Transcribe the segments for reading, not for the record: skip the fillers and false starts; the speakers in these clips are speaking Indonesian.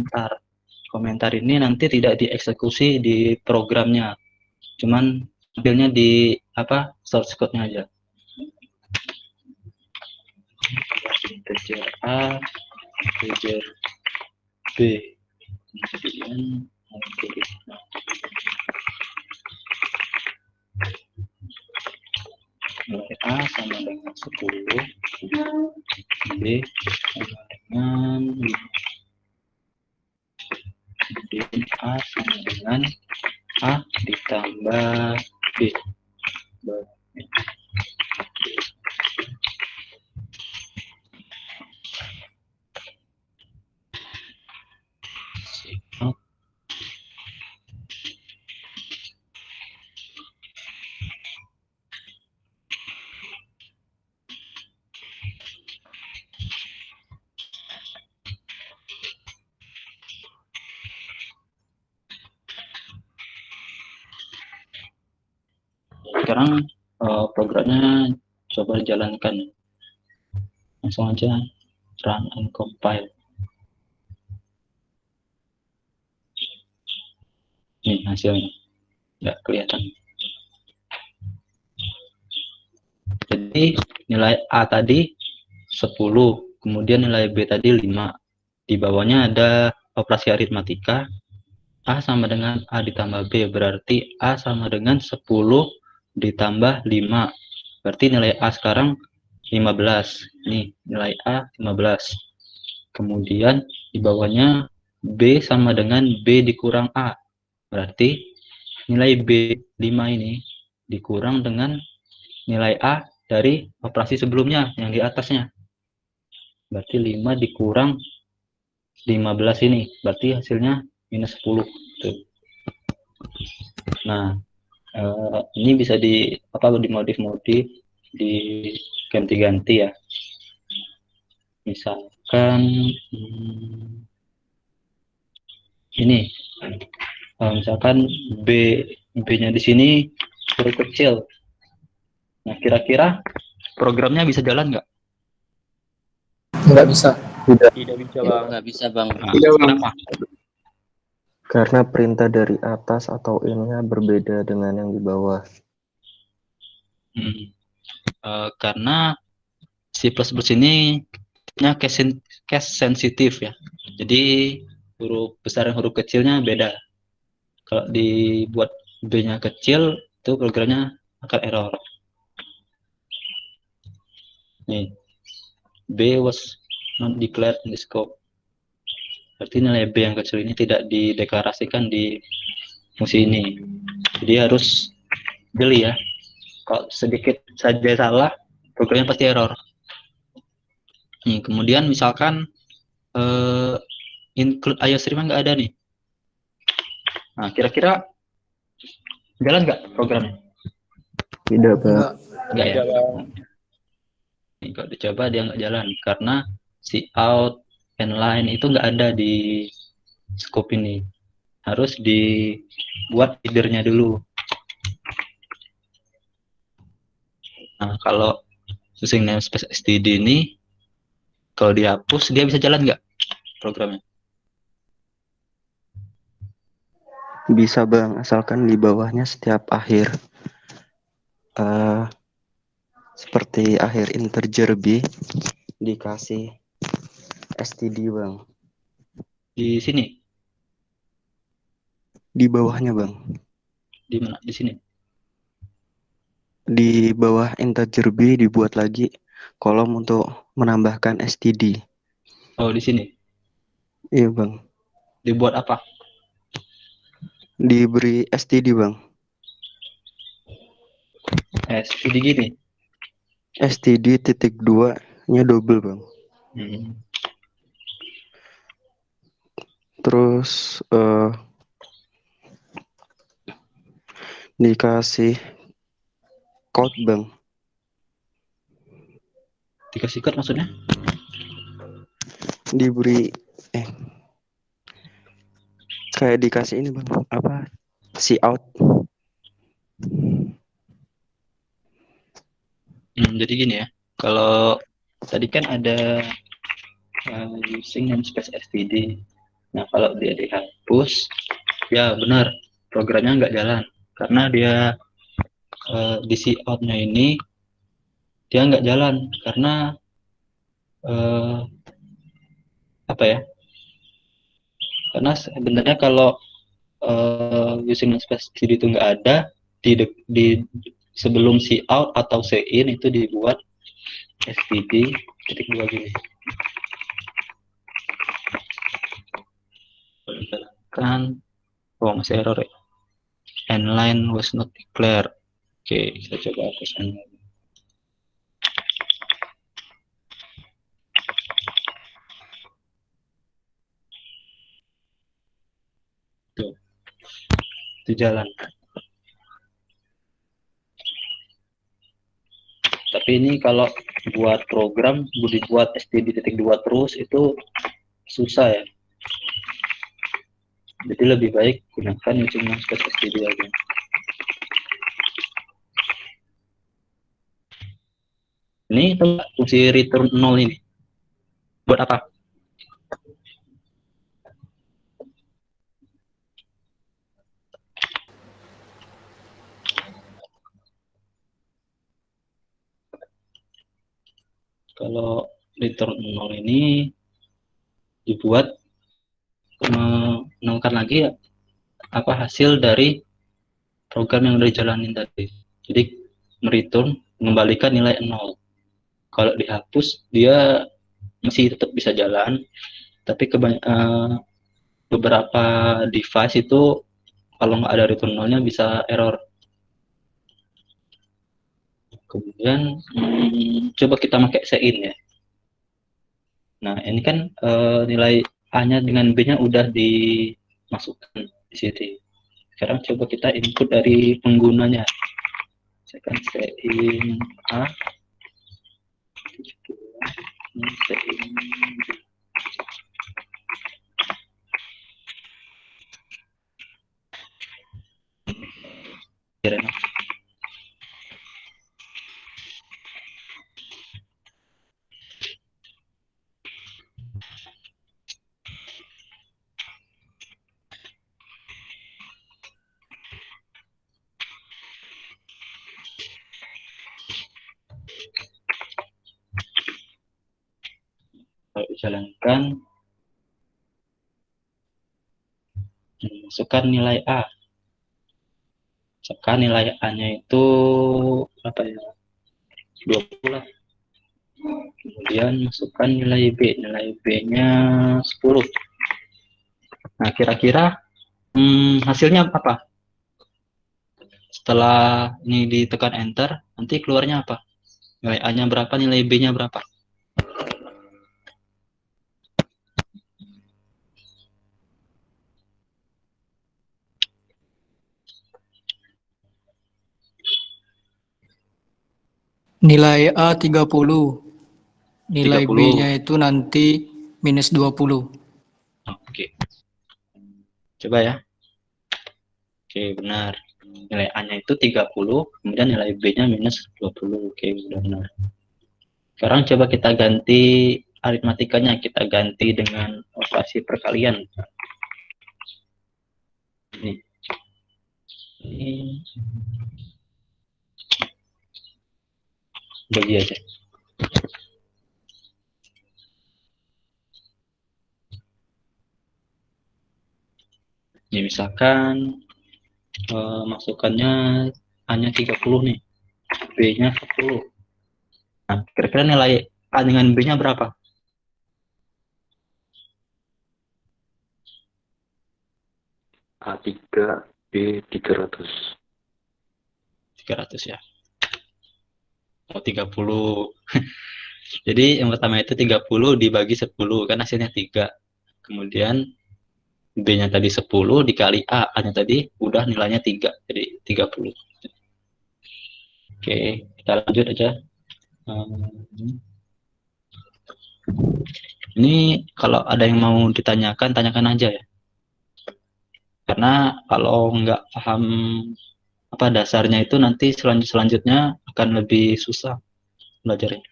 komentar. Komentar ini nanti tidak dieksekusi di programnya, cuman tampilnya di source code-nya aja. Integer A, integer B, kemudian nilai A sama dengan 10, B sama dengan 5. Kemudian A sama dengan A ditambah B. Sekarang programnya coba dijalankan. Langsung aja run and compile. Ini hasilnya, nggak kelihatan. Jadi nilai A tadi 10, kemudian nilai B tadi 5. Di bawahnya ada operasi aritmatika. A sama dengan A ditambah B, berarti A sama dengan 10 ditambah 5. Berarti nilai A sekarang 15. Nih, nilai A 15. Kemudian di bawahnya B sama dengan B dikurang A. Berarti nilai B5 ini dikurang dengan nilai A dari operasi sebelumnya yang di atasnya. Berarti 5 dikurang 15 ini. Berarti hasilnya minus 10. Tuh. Nah, ini bisa dimodif-modif, diganti-ganti ya. Misalkan ini, misalkan B-nya di sini huruf kecil. Nah, kira-kira programnya bisa jalan nggak? Nggak bisa. Tidak bisa, Bang. Nggak bisa, Bang. Nah, Tidak, Bang. kenapa? Karena perintah dari atas atau in-nya berbeda dengan yang di bawah. Karena C++ ini case sensitif ya. Jadi huruf besar dan huruf kecilnya beda. Kalau dibuat B-nya kecil, itu programnya akan error. Nih, B was not declared in the scope. Berarti nilai B yang kecil ini tidak dideklarasikan di fungsi ini. Jadi harus jeli ya. Kalau sedikit saja salah, programnya pasti error. Nih, kemudian misalkan include IOStream nggak ada nih. Nah, kira-kira jalan nggak programnya? Tidak, Bang. Nggak ya? Tidak, Bang. Nih, kalau dicoba dia nggak jalan karena si out and line itu nggak ada di scope ini. Harus dibuat header-nya dulu. Nah, kalau using namespace std ini, kalau dihapus, dia bisa jalan nggak programnya? Bisa, Bang, asalkan di bawahnya setiap akhir seperti akhir integer B dikasih std, Bang. Di sini? Di bawahnya, Bang. Di mana? Di sini? Di bawah integer B dibuat lagi kolom untuk menambahkan std. Oh, di sini. Iya, Bang. Dibuat apa? Diberi std, Bang. Std gini. std titik 2 nya double, Bang. Terus dikasih code, Bang. Dikasih code maksudnya? Diberi kayak dikasih ini, Bang, apa cout. Jadi gini ya, kalau tadi kan ada using namespace std, Nah, kalau dia dihapus, ya benar, programnya nggak jalan. Karena dia di cout-nya ini, dia nggak jalan. Karena apa ya? Karena sebenarnya kalau using space CD itu nggak ada, di sebelum cout atau in itu dibuat std titik 2 gini. Kan, masih error ya. Endline was not declared. Oke, kita coba hapus endline. Tuh, itu jalan. Tapi ini kalau buat program, dibuat std.2 terus itu susah ya. Jadi lebih baik gunakan cuma space std aja. Ini fungsi return 0 ini. Buat apa? Kalau return 0 ini dibuat menolkan lagi apa hasil dari program yang udah dijalanin tadi. Jadi mengembalikan nilai 0. Kalau dihapus dia masih tetap bisa jalan, tapi beberapa device itu kalau nggak ada return 0-nya bisa error. Kemudian coba kita pakai sein ya. Nah, ini kan nilai A-nya dengan B-nya udah dimasukkan di sini. Sekarang coba kita input dari penggunanya. Misalkan sein A, sein B. Kalau dijalankan, masukkan nilai A. Misalkan nilai A-nya itu berapa ya? 20 lah. Kemudian masukkan nilai B. Nilai B-nya 10. Nah, kira-kira hasilnya apa? Setelah ini ditekan enter, nanti keluarnya apa? Nilai A-nya berapa, nilai B-nya berapa? Nilai A 30. Nilai 30. B-nya itu nanti minus 20. Oke. Coba ya. Oke, benar. Nilai A-nya itu 30, kemudian nilai B-nya minus 20. Oke, benar. Sekarang coba kita ganti aritmatikanya, kita ganti dengan operasi perkalian. Ini bagi aja. Ini misalkan masukannya hanya 30 nih, B-nya 10. Nah, kira-kira nilai A dengan B-nya berapa? A3, B 300. 300 ya. Oh, 30. Jadi yang pertama itu 30 dibagi 10, kan hasilnya 3. Kemudian B-nya tadi 10 dikali A, A-nya tadi udah nilainya 3, jadi 30. Oke, kita lanjut aja. Ini kalau ada yang mau ditanyakan, tanyakan aja ya. Karena kalau nggak paham apa dasarnya itu nanti selanjutnya akan lebih susah belajarnya.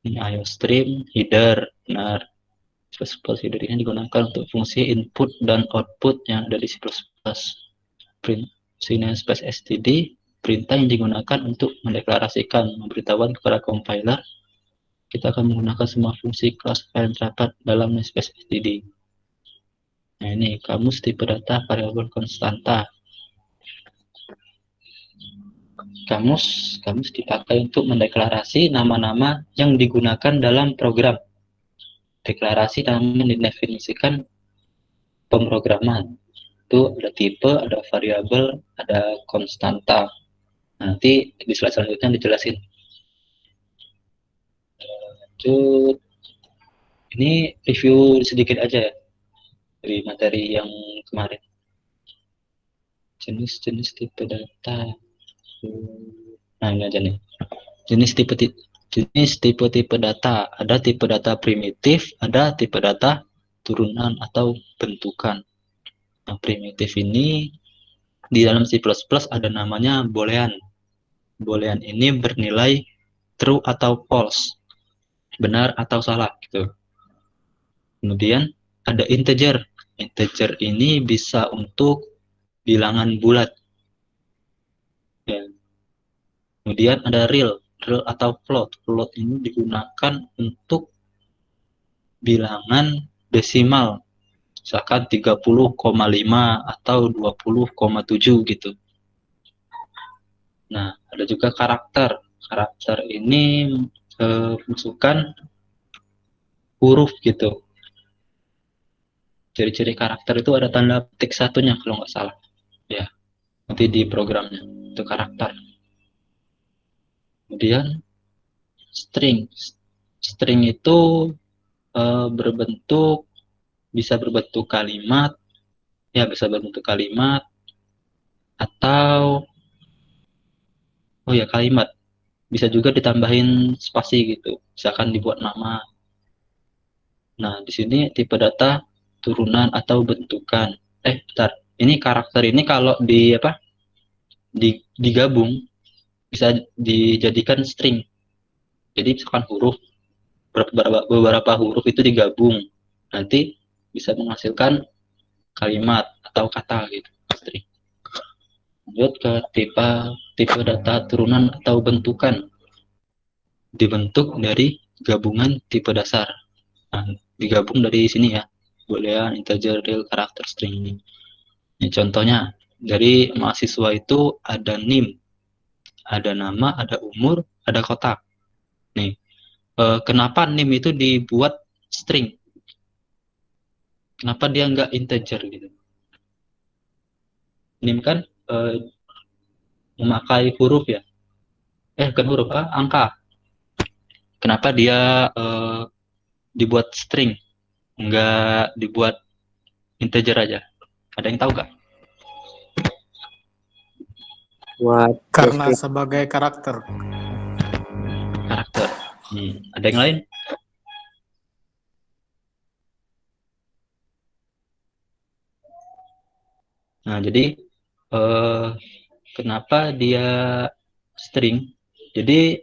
Ini IO stream, header, benar. Prosedur ini digunakan untuk fungsi input dan output yang ada di C++. Sini space std, perintah yang digunakan untuk mendeklarasikan, memberitahuan kepada compiler kita akan menggunakan semua fungsi kelas file terdapat dalam space std. Nah, ini kamus tipe data variabel konstanta. Kamus dipakai untuk mendeklarasi nama-nama yang digunakan dalam program. Deklarasi namanya didefinisikan pemrograman. Itu ada tipe, ada variabel, ada konstanta. Nanti di slide selanjutnya dijelasin. Lanjut. Ini review sedikit aja ya dari materi yang kemarin. Jenis-jenis tipe data. Nah, ini aja nih. Jenis tipe-tipe data. Ada tipe data primitif, ada tipe data turunan atau bentukan. Nah, primitif ini di dalam C++ ada namanya boolean. Boolean ini bernilai true atau false, benar atau salah gitu. Kemudian ada integer. Integer ini bisa untuk bilangan bulat. Ya. Kemudian ada real atau float. Float ini digunakan untuk bilangan desimal. Misalkan 30,5 atau 20,7 gitu. Nah, ada juga karakter. Karakter ini masukkan huruf gitu. Ciri-ciri karakter itu ada tanda petik satunya kalau nggak salah. Ya, nanti di programnya itu karakter. Kemudian string. String itu bisa berbentuk kalimat, ya bisa berbentuk kalimat atau kalimat. Bisa juga ditambahin spasi gitu. Misalkan dibuat nama. Nah, di sini tipe data turunan atau bentukan. Bentar. Ini karakter ini kalau digabung bisa dijadikan string. Jadi misalkan beberapa huruf itu digabung, nanti bisa menghasilkan kalimat atau kata gitu, string. Lanjut ke tipe data turunan atau bentukan. Dibentuk dari gabungan tipe dasar. Nah, digabung dari sini ya. Boolean, integer, real, karakter, string ini. Ini contohnya, dari mahasiswa itu ada NIM, ada nama, ada umur, ada kotak. Nih, kenapa NIM itu dibuat string? Kenapa dia nggak integer gitu? NIM kan memakai huruf ya. Bukan huruf, angka. Kenapa dia dibuat string? Nggak dibuat integer aja? Ada yang tahu nggak? Karena sebagai karakter. Karakter. Ada yang lain? Nah, jadi kenapa dia string? Jadi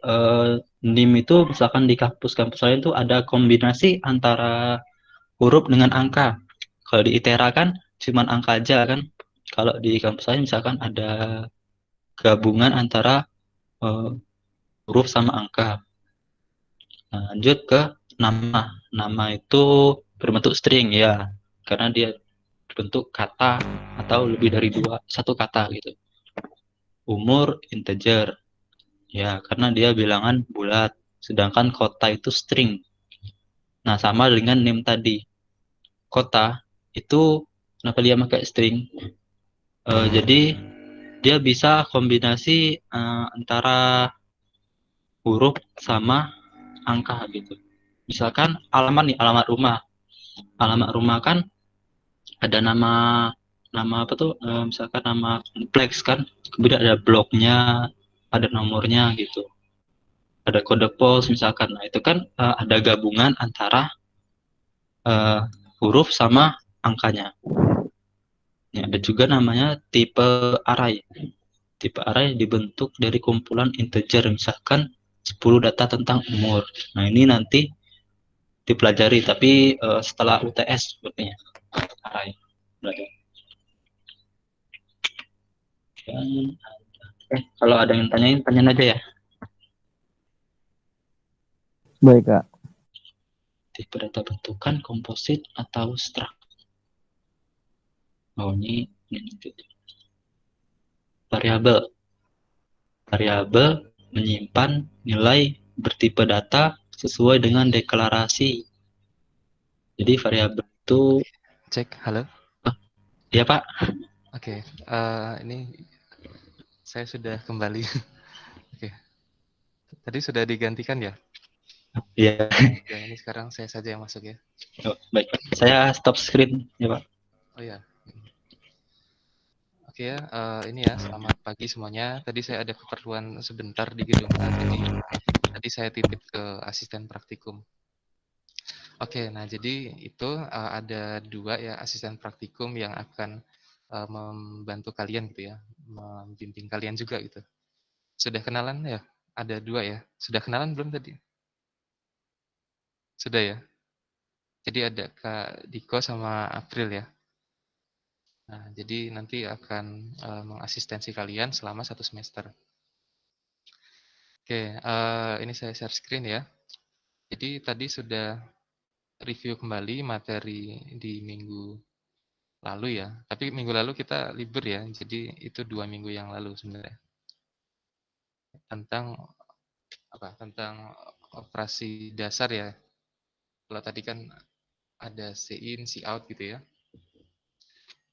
NIM itu misalkan di kampus-kampus lain tuh ada kombinasi antara huruf dengan angka. Kalau di ITERA kan cuma angka aja kan. Kalau di kampus lain misalkan ada gabungan antara huruf sama angka. Nah, lanjut ke nama. Nama itu berbentuk string ya, karena dia berbentuk kata atau lebih dari satu kata gitu. Umur integer. Ya, karena dia bilangan bulat, sedangkan kota itu string. Nah, sama dengan name tadi. Kota itu kenapa dia pakai string? Jadi dia bisa kombinasi antara huruf sama angka gitu. Misalkan alamat rumah. Alamat rumah kan ada nama apa tuh? Misalkan nama kompleks kan, kemudian ada bloknya, ada nomornya gitu. Ada kode pos misalkan. Nah, itu kan ada gabungan antara huruf sama angkanya. Ya, ada juga namanya tipe array. Tipe array dibentuk dari kumpulan integer, misalkan 10 data tentang umur. Nah, ini nanti dipelajari, tapi setelah UTS sepertinya. Hai, berarti. Dan, kalau ada yang tanyain, tanyain aja ya. Baik, Kak. Tipe data bentukan, komposit, atau struct. Oh, ini variabel. Variabel menyimpan nilai bertipe data sesuai dengan deklarasi. Jadi variabel itu, Cek, halo. ya Pak, Oke, ini saya sudah kembali. Oke, tadi sudah digantikan ya? ya, Ya, ini sekarang saya saja yang masuk ya. oh, baik Pak. Saya stop screen ya Pak. Oh ya. Oke ya, ini ya, selamat pagi semuanya. Tadi saya ada keperluan sebentar di gedung A, jadi tadi saya titip ke asisten praktikum. Oke, nah jadi itu ada 2 ya asisten praktikum yang akan membantu kalian gitu ya, membimbing kalian juga gitu. Sudah kenalan ya? Ada 2 ya? Sudah kenalan belum tadi? Sudah ya? Jadi ada Kak Diko sama April ya. Nah, jadi nanti akan mengasistensi kalian selama 1 semester. Oke, ini saya share screen ya. Jadi tadi sudah review kembali materi di minggu lalu ya. Tapi minggu lalu kita libur ya, jadi itu 2 minggu yang lalu sebenarnya. Tentang apa? Tentang operasi dasar ya. Kalau tadi kan ada see in, see out gitu ya.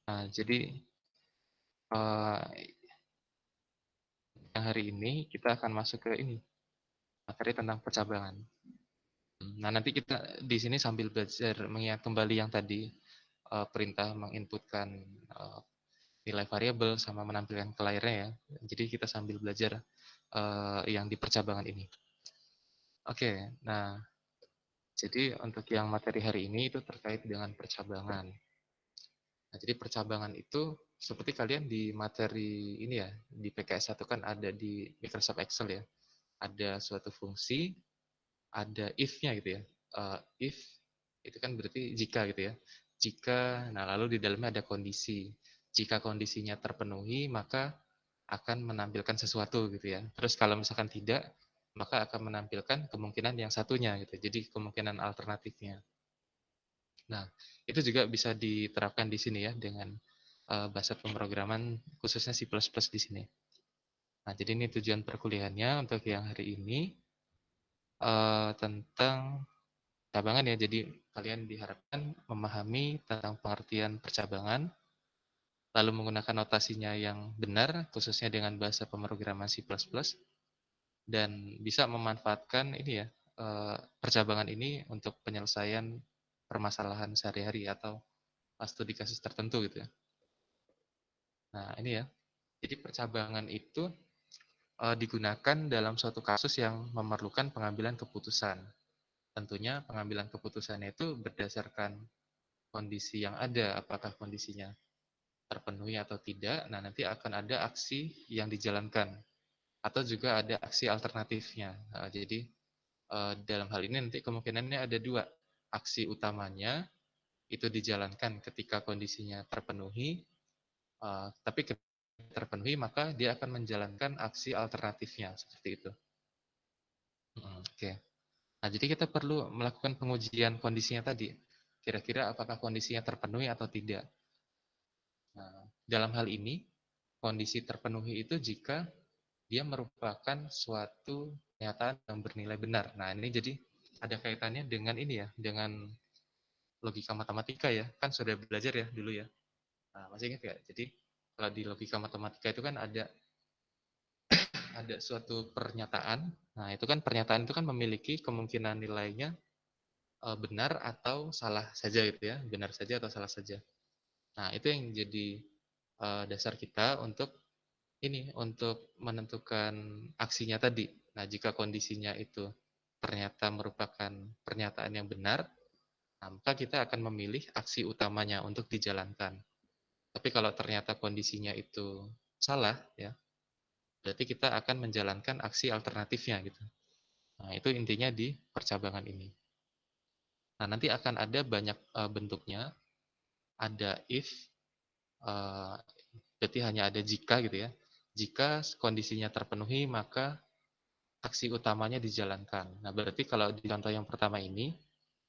Nah, jadi yang hari ini kita akan masuk ke ini, materi tentang percabangan. Nah, nanti kita di sini sambil belajar mengingat kembali yang tadi perintah menginputkan nilai variabel sama menampilkan ke layarnya ya. Jadi kita sambil belajar yang di percabangan ini. Oke, nah jadi untuk yang materi hari ini itu terkait dengan percabangan. Nah, jadi percabangan itu seperti kalian di materi ini ya, di PKS 1 kan ada di Microsoft Excel ya. Ada suatu fungsi, ada if-nya gitu ya. If itu kan berarti jika gitu ya. Jika, nah lalu di dalamnya ada kondisi. Jika kondisinya terpenuhi, maka akan menampilkan sesuatu gitu ya. Terus kalau misalkan tidak, maka akan menampilkan kemungkinan yang satunya gitu. Jadi kemungkinan alternatifnya. Nah, itu juga bisa diterapkan di sini ya dengan bahasa pemrograman khususnya C++ di sini. Nah, jadi ini tujuan perkuliahannya untuk yang hari ini tentang percabangan ya. Jadi kalian diharapkan memahami tentang pengertian percabangan, lalu menggunakan notasinya yang benar, khususnya dengan bahasa pemrograman C++, dan bisa memanfaatkan ini ya, percabangan ini untuk penyelesaian permasalahan sehari-hari atau studi kasus tertentu gitu ya. Nah, ini ya. Jadi percabangan itu digunakan dalam suatu kasus yang memerlukan pengambilan keputusan. Tentunya pengambilan keputusannya itu berdasarkan kondisi yang ada, apakah kondisinya terpenuhi atau tidak. Nah, nanti akan ada aksi yang dijalankan atau juga ada aksi alternatifnya. Jadi dalam hal ini nanti kemungkinannya ada 2. Aksi utamanya itu dijalankan ketika kondisinya terpenuhi, tapi ketika terpenuhi maka dia akan menjalankan aksi alternatifnya seperti itu. Oke. Nah, jadi kita perlu melakukan pengujian kondisinya tadi. Kira-kira apakah kondisinya terpenuhi atau tidak. Nah, dalam hal ini, kondisi terpenuhi itu jika dia merupakan suatu pernyataan yang bernilai benar. Nah, ini jadi ada kaitannya dengan ini ya, dengan logika matematika ya. Kan sudah belajar ya dulu ya. Nah, masih ingat nggak? Jadi, kalau di logika matematika itu kan ada suatu pernyataan. Nah, itu kan pernyataan itu kan memiliki kemungkinan nilainya benar atau salah saja gitu ya, benar saja atau salah saja. Nah, itu yang jadi dasar kita untuk ini, untuk menentukan aksinya tadi. Nah, jika kondisinya itu ternyata merupakan pernyataan yang benar, nah, maka kita akan memilih aksi utamanya untuk dijalankan. Tapi kalau ternyata kondisinya itu salah, ya, berarti kita akan menjalankan aksi alternatifnya gitu. Nah, itu intinya di percabangan ini. Nah, nanti akan ada banyak bentuknya. Ada if, berarti hanya ada jika gitu ya. Jika kondisinya terpenuhi, maka aksi utamanya dijalankan. Nah, berarti kalau di contoh yang pertama ini,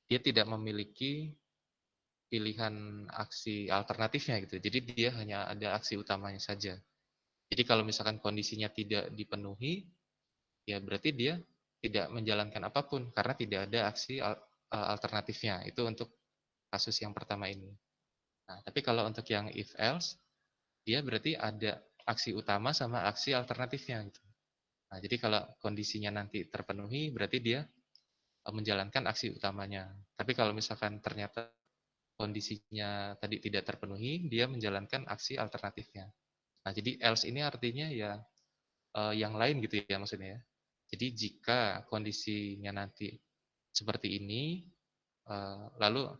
dia tidak memiliki pilihan aksi alternatifnya gitu. Jadi dia hanya ada aksi utamanya saja. Jadi kalau misalkan kondisinya tidak dipenuhi, ya berarti dia tidak menjalankan apapun karena tidak ada aksi alternatifnya. Itu untuk kasus yang pertama ini. Nah, tapi kalau untuk yang if else, dia berarti ada aksi utama sama aksi alternatifnya gitu. Nah, jadi kalau kondisinya nanti terpenuhi, berarti dia menjalankan aksi utamanya. Tapi kalau misalkan ternyata kondisinya tadi tidak terpenuhi, dia menjalankan aksi alternatifnya. Nah, jadi else ini artinya ya yang lain gitu ya maksudnya ya. Jadi jika kondisinya nanti seperti ini, lalu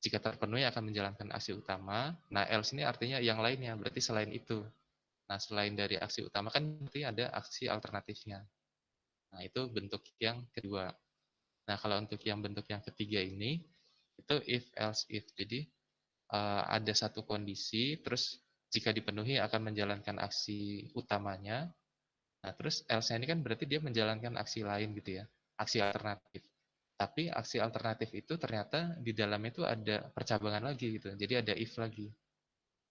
jika terpenuhi akan menjalankan aksi utama. Nah, else ini artinya yang lainnya, berarti selain itu. Nah, selain dari aksi utama kan berarti ada aksi alternatifnya. Nah, itu bentuk yang kedua. Nah, kalau untuk yang bentuk yang ketiga ini, itu if, else, if. Jadi, ada satu kondisi, terus jika dipenuhi akan menjalankan aksi utamanya. Nah, terus else-nya ini kan berarti dia menjalankan aksi lain gitu ya, aksi alternatif. Tapi aksi alternatif itu ternyata di dalamnya itu ada percabangan lagi gitu. Jadi ada if lagi.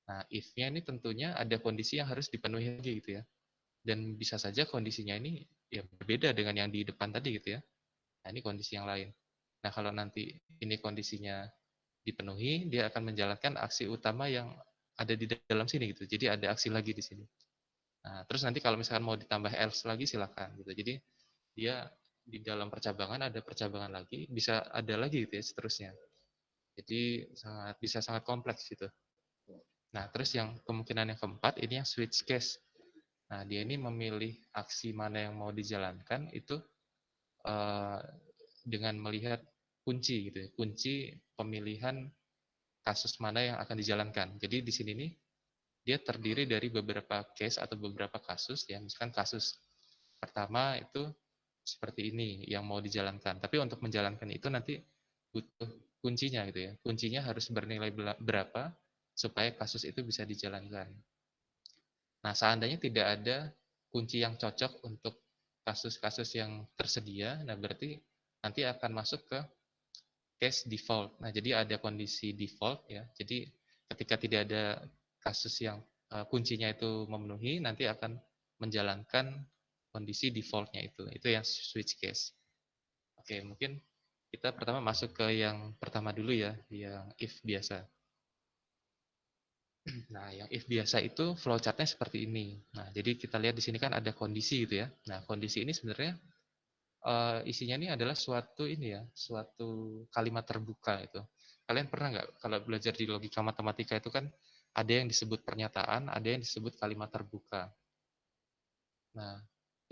Nah, if-nya ini tentunya ada kondisi yang harus dipenuhi lagi gitu ya. Dan bisa saja kondisinya ini ya berbeda dengan yang di depan tadi gitu ya. Nah, ini kondisi yang lain. Nah, kalau nanti ini kondisinya dipenuhi, dia akan menjalankan aksi utama yang ada di dalam sini gitu. Jadi ada aksi lagi di sini. Nah, terus nanti kalau misalkan mau ditambah else lagi silakan gitu. Jadi dia di dalam percabangan ada percabangan lagi, bisa ada lagi gitu ya seterusnya. Jadi bisa sangat kompleks gitu. Nah, terus yang kemungkinan yang keempat ini yang switch case. Nah, dia ini memilih aksi mana yang mau dijalankan itu dengan melihat kunci gitu ya. Kunci pemilihan kasus mana yang akan dijalankan. Jadi di sini nih dia terdiri dari beberapa case atau beberapa kasus ya. Misalkan kasus pertama itu seperti ini yang mau dijalankan. Tapi untuk menjalankan itu nanti butuh kuncinya gitu ya. Kuncinya harus bernilai berapa supaya kasus itu bisa dijalankan. Nah, seandainya tidak ada kunci yang cocok untuk kasus-kasus yang tersedia, nah berarti nanti akan masuk ke case default. Nah, jadi ada kondisi default ya. Jadi ketika tidak ada kasus yang kuncinya itu memenuhi, nanti akan menjalankan kondisi default-nya itu. Itu yang switch case. Oke, mungkin kita pertama masuk ke yang pertama dulu ya, yang if biasa. Nah, yang if biasa itu flowchart-nya seperti ini. Nah, jadi kita lihat di sini kan ada kondisi gitu ya. Nah, kondisi ini sebenarnya isinya ini adalah suatu ini ya, suatu kalimat terbuka itu. Kalian pernah nggak kalau belajar di logika matematika itu kan ada yang disebut pernyataan, ada yang disebut kalimat terbuka. Nah,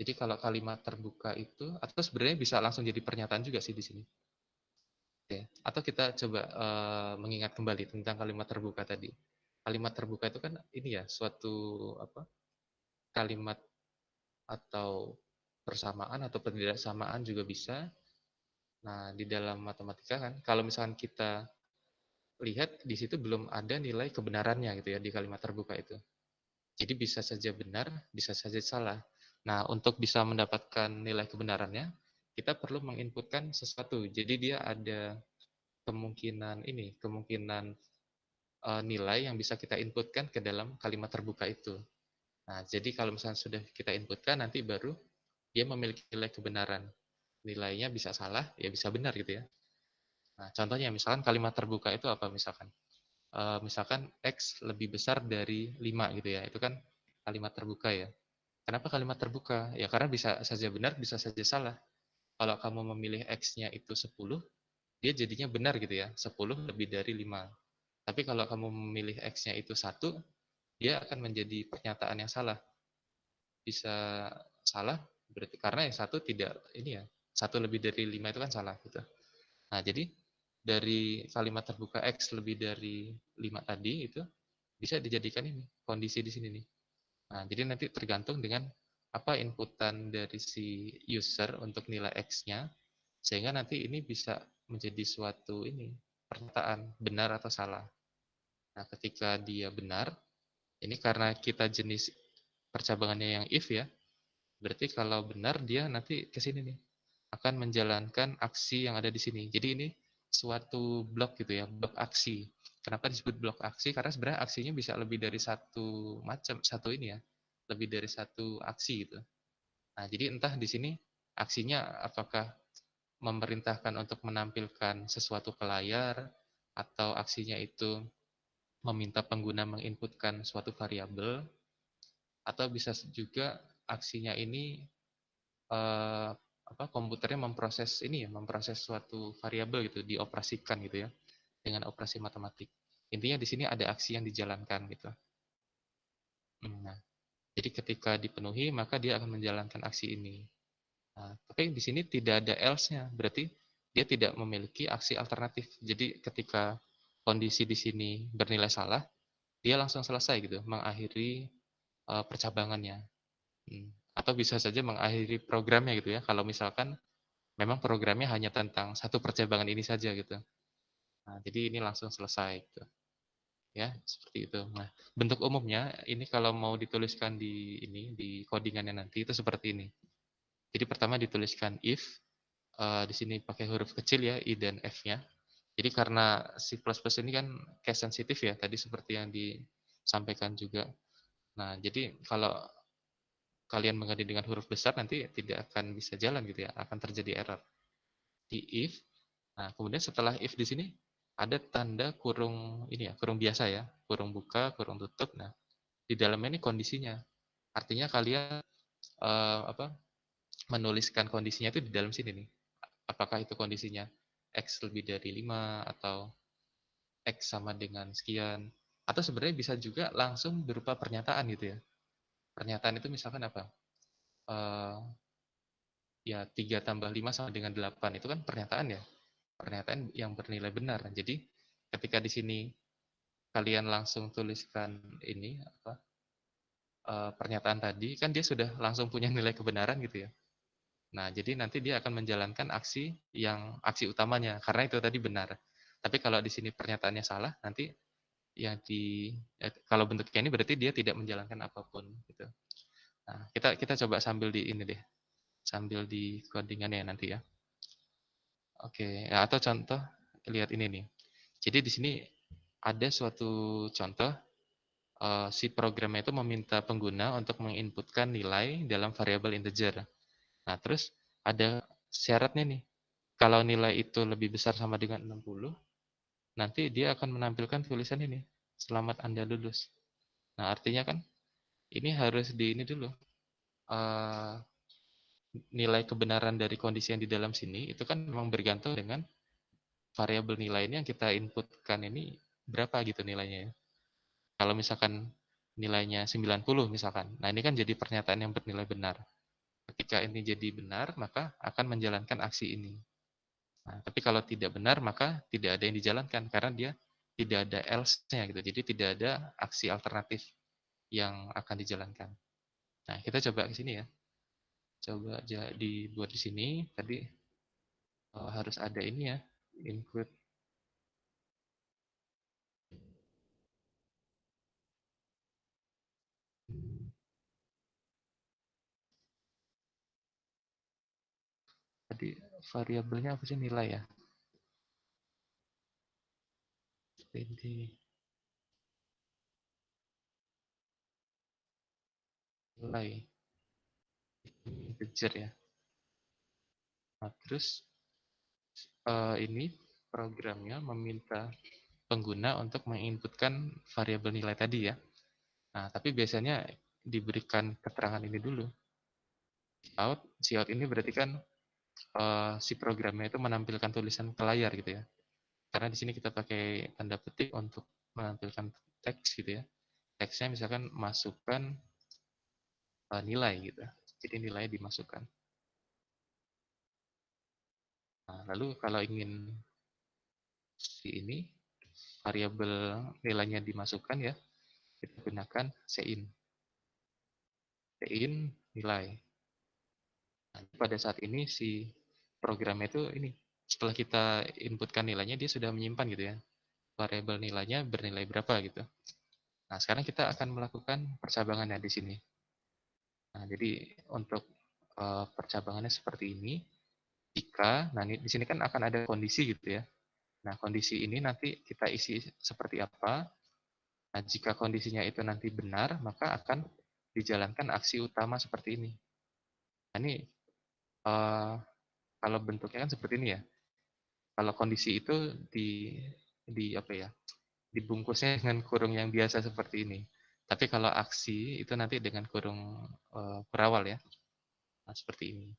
jadi kalau kalimat terbuka itu, atau sebenarnya bisa langsung jadi pernyataan juga sih di sini. Oke. Atau kita coba mengingat kembali tentang kalimat terbuka tadi. Kalimat terbuka itu kan ini ya, suatu apa? Kalimat atau persamaan atau ketidaksamaan juga bisa. Nah, di dalam matematika kan, kalau misalkan kita lihat di situ belum ada nilai kebenarannya gitu ya di kalimat terbuka itu. Jadi bisa saja benar, bisa saja salah. Nah, untuk bisa mendapatkan nilai kebenarannya, kita perlu menginputkan sesuatu. Jadi dia ada kemungkinan ini, kemungkinan nilai yang bisa kita inputkan ke dalam kalimat terbuka itu. Nah, jadi kalau misalnya sudah kita inputkan, nanti baru dia memiliki nilai kebenaran. Nilainya bisa salah, ya bisa benar gitu ya. Nah, contohnya misalkan kalimat terbuka itu apa misalkan? Misalkan X lebih besar dari 5 gitu ya. Itu kan kalimat terbuka ya. Kenapa kalimat terbuka? Ya karena bisa saja benar, bisa saja salah. Kalau kamu memilih X-nya itu 10, dia jadinya benar gitu ya. 10 lebih dari 5. Tapi kalau kamu memilih X-nya itu 1, dia akan menjadi pernyataan yang salah. Bisa salah berarti karena yang satu tidak ini ya. 1 lebih dari 5 itu kan salah gitu. Nah, jadi dari kalimat terbuka X lebih dari 5 tadi itu bisa dijadikan ini kondisi di sini nih. Nah, jadi nanti tergantung dengan apa inputan dari si user untuk nilai X-nya, sehingga nanti ini bisa menjadi suatu pernyataan benar atau salah. Nah, ketika dia benar, ini karena kita jenis percabangannya yang if ya, berarti kalau benar dia nanti ke sini nih, akan menjalankan aksi yang ada di sini. Jadi ini suatu blok gitu ya, blok aksi. Kenapa disebut blok aksi? Karena sebenarnya aksinya bisa lebih dari satu macam, lebih dari satu aksi gitu. Nah, jadi entah di sini aksinya apakah memerintahkan untuk menampilkan sesuatu ke layar, atau aksinya itu meminta pengguna menginputkan suatu variabel, atau bisa juga aksinya ini komputernya memproses suatu variabel gitu, dioperasikan gitu ya, dengan operasi matematik. Intinya di sini ada aksi yang dijalankan gitu. Nah, jadi ketika dipenuhi maka dia akan menjalankan aksi ini. Nah, tapi di sini tidak ada else-nya, berarti dia tidak memiliki aksi alternatif. Jadi ketika kondisi di sini bernilai salah, dia langsung selesai gitu, mengakhiri percabangannya. Atau bisa saja mengakhiri programnya gitu ya, kalau misalkan memang programnya hanya tentang satu percabangan ini saja gitu. Nah, jadi ini langsung selesai gitu. Ya, seperti itu. Nah, bentuk umumnya ini kalau mau dituliskan di codingannya nanti itu seperti ini. Jadi pertama dituliskan if, di sini pakai huruf kecil ya, I dan F-nya. Jadi karena C++ ini kan case sensitif ya, tadi seperti yang disampaikan juga. Nah, jadi kalau kalian mengganti dengan huruf besar nanti tidak akan bisa jalan gitu ya, akan terjadi error. Di if, nah kemudian setelah if di sini ada tanda kurung kurung biasa ya, kurung buka, kurung tutup. Nah, di dalamnya ini kondisinya. Artinya kalian menuliskan kondisinya itu di dalam sini nih. Apakah itu kondisinya X lebih dari 5 atau X sama dengan sekian, atau sebenarnya bisa juga langsung berupa pernyataan gitu ya. Pernyataan itu misalkan apa? Ya 3 tambah 5 sama dengan 8, itu kan pernyataan ya. Pernyataan yang bernilai benar. Jadi ketika di sini kalian langsung tuliskan pernyataan tadi, kan dia sudah langsung punya nilai kebenaran gitu ya. Nah, jadi nanti dia akan menjalankan aksi utamanya karena itu tadi benar. Tapi kalau di sini pernyataannya salah, nanti kalau bentuknya ini berarti dia tidak menjalankan apapun gitu. Nah, kita coba sambil sambil di codingannya nanti ya. Oke, ya, atau contoh lihat ini nih. Jadi di sini ada suatu contoh si programnya itu meminta pengguna untuk menginputkan nilai dalam variabel integer. Nah, terus ada syaratnya nih. Kalau nilai itu lebih besar sama dengan 60, nanti dia akan menampilkan tulisan ini. Selamat Anda lulus. Nah, artinya kan ini harus dulu. Nilai kebenaran dari kondisi yang di dalam sini itu kan memang bergantung dengan variabel nilai ini yang kita inputkan ini berapa gitu nilainya ya. Kalau misalkan nilainya 90 misalkan. Nah, ini kan jadi pernyataan yang bernilai benar. Ketika ini jadi benar, maka akan menjalankan aksi ini. Nah, tapi kalau tidak benar, maka tidak ada yang dijalankan karena dia tidak ada else-nya gitu. Jadi tidak ada aksi alternatif yang akan dijalankan. Nah, kita coba ke sini ya. Coba dibuat di sini. Tadi harus ada ini ya, include. Tadi variabelnya apa sih, nilai ya? Jadi nilai integer ya. Nah, terus ini programnya meminta pengguna untuk menginputkan variabel nilai tadi ya. Nah, tapi biasanya diberikan keterangan ini dulu. Cout ini berarti kan si programnya itu menampilkan tulisan ke layar gitu ya. Karena di sini kita pakai tanda petik untuk menampilkan teks gitu ya. Teksnya misalkan masukkan nilai gitu. Jadi nilai dimasukkan. Nah, lalu kalau ingin variabel nilainya dimasukkan ya, kita gunakan sein nilai. Nah, pada saat ini si programnya itu setelah kita inputkan nilainya, dia sudah menyimpan gitu ya. Variabel nilainya bernilai berapa gitu. Nah, sekarang kita akan melakukan percabangannya di sini. Nah, jadi untuk percabangannya seperti ini. Nah di sini kan akan ada kondisi gitu ya. Nah, kondisi ini nanti kita isi seperti apa. Nah, jika kondisinya itu nanti benar, maka akan dijalankan aksi utama seperti ini. Nah, ini kalau bentuknya kan seperti ini ya. Kalau kondisi itu di apa ya? Dibungkusnya dengan kurung yang biasa seperti ini. Tapi kalau aksi itu nanti dengan kurung berawal ya. Nah, seperti ini.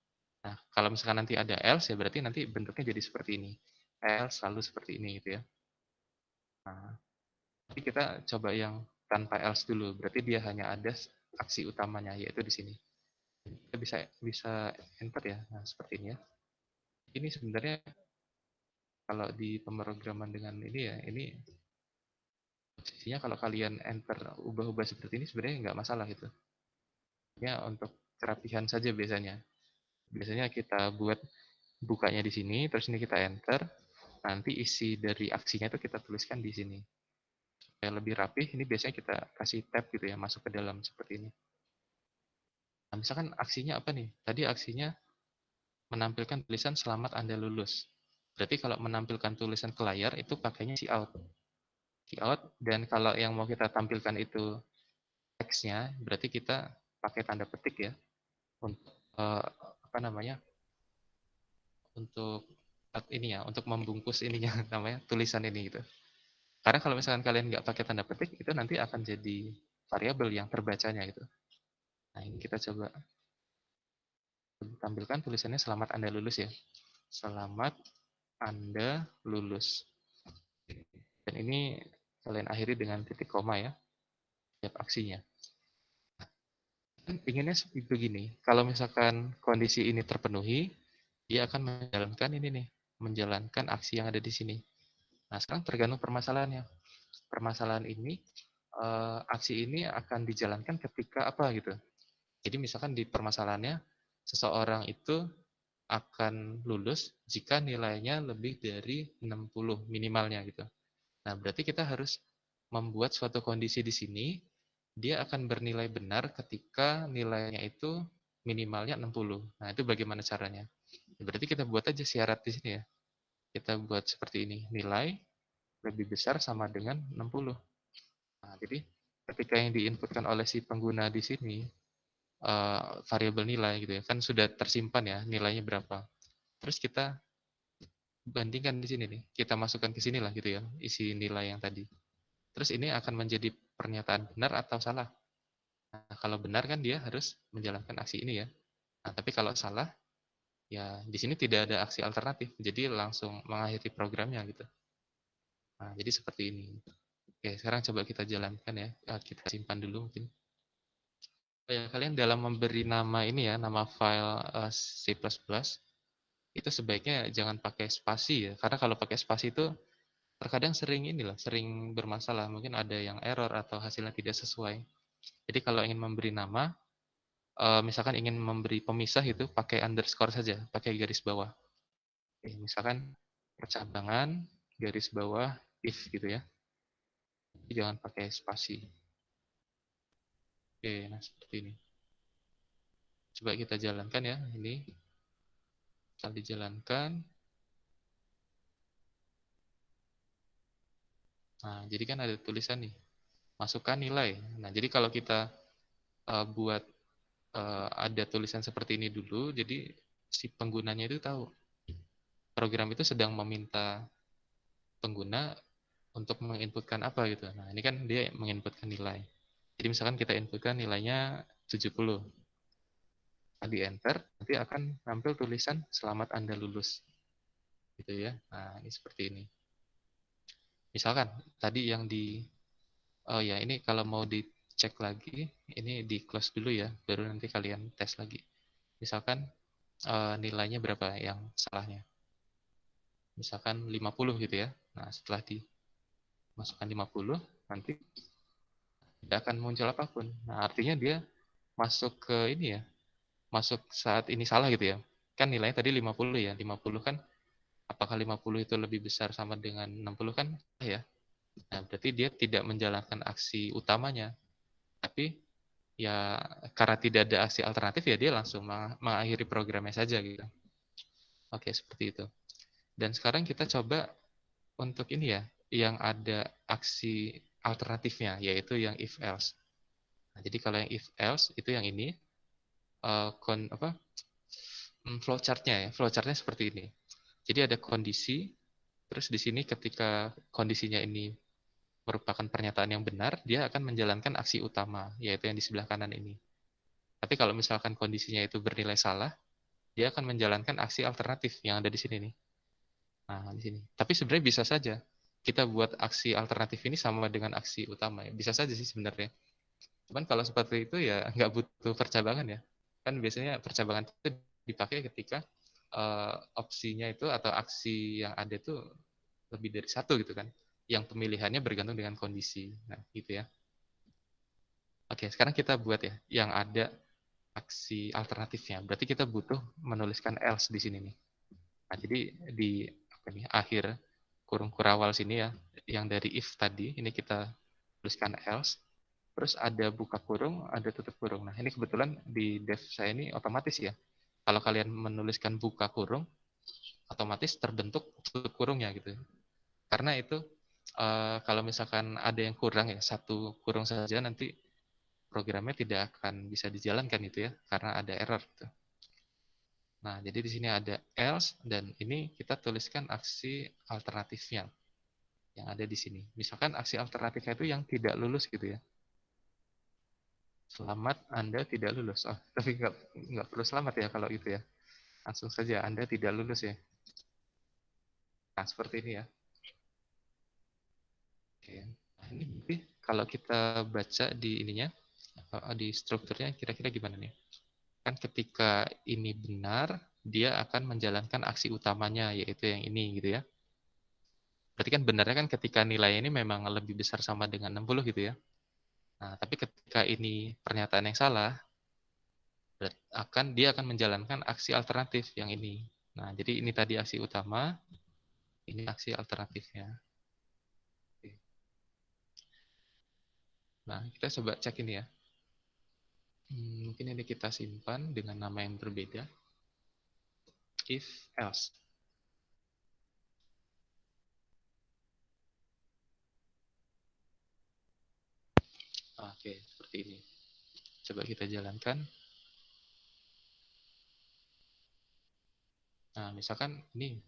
Nah, kalau misalkan nanti ada else ya berarti nanti bentuknya jadi seperti ini. Else selalu seperti ini gitu ya. Nah, jadi kita coba yang tanpa else dulu. Berarti dia hanya ada aksi utamanya yaitu di sini. Kita bisa enter ya. Nah, seperti ini ya. Ini sebenarnya kalau di pemrograman dengan ini ya, ini posisinya kalau kalian enter ubah-ubah seperti ini sebenarnya nggak masalah gitu. Ya untuk kerapihan saja biasanya. Biasanya kita buat bukanya di sini, terus ini kita enter, nanti isi dari aksinya itu kita tuliskan di sini. Supaya lebih rapih, ini biasanya kita kasih tab gitu ya, masuk ke dalam seperti ini. Nah, misalkan aksinya apa nih? Tadi aksinya menampilkan tulisan selamat Anda lulus. Berarti kalau menampilkan tulisan ke layar itu pakainya cout. Cout, dan kalau yang mau kita tampilkan itu teksnya, berarti kita pakai tanda petik ya, untuk apa namanya? Untuk ini ya, untuk membungkus ininya namanya tulisan ini gitu. Karena kalau misalkan kalian nggak pakai tanda petik, itu nanti akan jadi variabel yang terbacanya gitu. Nah, ini kita coba tampilkan tulisannya selamat Anda lulus ya. Selamat Anda lulus. Dan ini kalian akhiri dengan titik koma ya, setiap aksinya. Inginnya begini, kalau misalkan kondisi ini terpenuhi, dia akan menjalankan ini nih, menjalankan aksi yang ada di sini. Nah, sekarang tergantung permasalahannya. Permasalahan ini, aksi ini akan dijalankan ketika apa gitu. Jadi misalkan di permasalahannya, seseorang itu akan lulus jika nilainya lebih dari 60 minimalnya gitu. Nah, berarti kita harus membuat suatu kondisi di sini, dia akan bernilai benar ketika nilainya itu minimalnya 60. Nah, itu bagaimana caranya? Berarti kita buat aja syarat di sini ya. Kita buat seperti ini, nilai lebih besar sama dengan 60. Nah, jadi ketika yang diinputkan oleh si pengguna di sini, variabel nilai gitu ya, kan sudah tersimpan ya nilainya berapa. Terus kita bandingkan di sini nih, kita masukkan ke sini lah gitu ya, isi nilai yang tadi. Terus ini akan menjadi pernyataan benar atau salah. Nah, kalau benar kan dia harus menjalankan aksi ini ya. Nah, tapi kalau salah, ya di sini tidak ada aksi alternatif, jadi langsung mengakhiri programnya gitu. Nah, jadi seperti ini. Oke, sekarang coba kita jalankan ya. Kita simpan dulu mungkin. Ya, kalian dalam memberi nama ini ya, nama file C++, itu sebaiknya jangan pakai spasi ya. Karena kalau pakai spasi itu terkadang sering inilah, sering bermasalah. Mungkin ada yang error atau hasilnya tidak sesuai. Jadi kalau ingin memberi nama, misalkan ingin memberi pemisah itu pakai underscore saja, pakai garis bawah. Oke, misalkan percabangan, garis bawah, if gitu ya. Jadi jangan pakai spasi. Oke, nah seperti ini. Coba kita jalankan ya, ini. Kita dijalankan. Nah, jadi kan ada tulisan nih, masukkan nilai. Nah, jadi kalau kita buat ada tulisan seperti ini dulu, jadi si penggunanya itu tahu program itu sedang meminta pengguna untuk menginputkan apa gitu. Nah, ini kan dia menginputkan nilai. Jadi misalkan kita inputkan nilainya 70. Nah, di enter, nanti akan tampil tulisan selamat Anda lulus. Gitu ya. Nah, ini seperti ini. Misalkan tadi yang oh ya, ini kalau mau dicek lagi, ini di close dulu ya, baru nanti kalian tes lagi. Misalkan nilainya berapa yang salahnya. Misalkan 50 gitu ya. Nah, setelah dimasukkan 50, nanti tidak akan muncul apapun. Nah, artinya dia masuk ke ini ya, masuk saat ini salah gitu ya. Kan nilainya tadi 50 ya, 50 kan Apakah 50 itu lebih besar sama dengan 60 kan? Ya. Nah, berarti dia tidak menjalankan aksi utamanya. Tapi ya karena tidak ada aksi alternatif ya dia langsung mengakhiri programnya saja gitu. Oke, seperti itu. Dan sekarang kita coba untuk ini ya, yang ada aksi alternatifnya, yaitu yang if else. Nah, jadi kalau yang if else itu yang ini, flowchartnya ya, flowchartnya seperti ini. Jadi ada kondisi, terus di sini ketika kondisinya ini merupakan pernyataan yang benar, dia akan menjalankan aksi utama, yaitu yang di sebelah kanan ini. Tapi kalau misalkan kondisinya itu bernilai salah, dia akan menjalankan aksi alternatif yang ada di sini nih. Nah, di sini. Tapi sebenarnya bisa saja kita buat aksi alternatif ini sama dengan aksi utama ya. Bisa saja sih sebenarnya. Cuman kalau seperti itu ya nggak butuh percabangan ya. Kan biasanya percabangan itu dipakai ketika opsinya itu atau aksi yang ada itu lebih dari satu gitu kan. Yang pemilihannya bergantung dengan kondisi. Nah, gitu ya. Oke, sekarang kita buat ya yang ada aksi alternatifnya. Berarti kita butuh menuliskan else di sini nih. Nah, jadi di akhir kurung kurawal sini ya, yang dari if tadi, ini kita tuliskan else, terus ada buka kurung, ada tutup kurung. Nah, ini kebetulan di dev saya ini otomatis ya. Kalau kalian menuliskan buka kurung, otomatis terbentuk tutup kurungnya gitu. Karena itu kalau misalkan ada yang kurang ya, satu kurung saja nanti programnya tidak akan bisa dijalankan gitu ya, karena ada error gitu. Nah, jadi di sini ada else dan ini kita tuliskan aksi alternatifnya yang ada di sini. Misalkan aksi alternatifnya itu yang tidak lulus gitu ya. Selamat Anda tidak lulus. Oh, tapi nggak perlu selamat ya kalau itu ya. Langsung saja Anda tidak lulus ya. Nah, seperti ini ya. Oke. Nah, ini berarti kalau kita baca di ininya, di strukturnya kira-kira gimana nih? Kan ketika ini benar, dia akan menjalankan aksi utamanya, yaitu yang ini gitu ya. Berarti kan benarnya kan ketika nilai ini memang lebih besar sama dengan 60 gitu ya. Nah, tapi ketika ini pernyataan yang salah, dia akan menjalankan aksi alternatif yang ini. Nah, jadi ini tadi aksi utama, ini aksi alternatifnya. Oke. Nah, kita coba cek ini ya. Mungkin ini kita simpan dengan nama yang berbeda. If else. Oke, seperti ini. Coba kita jalankan. Nah, misalkan ini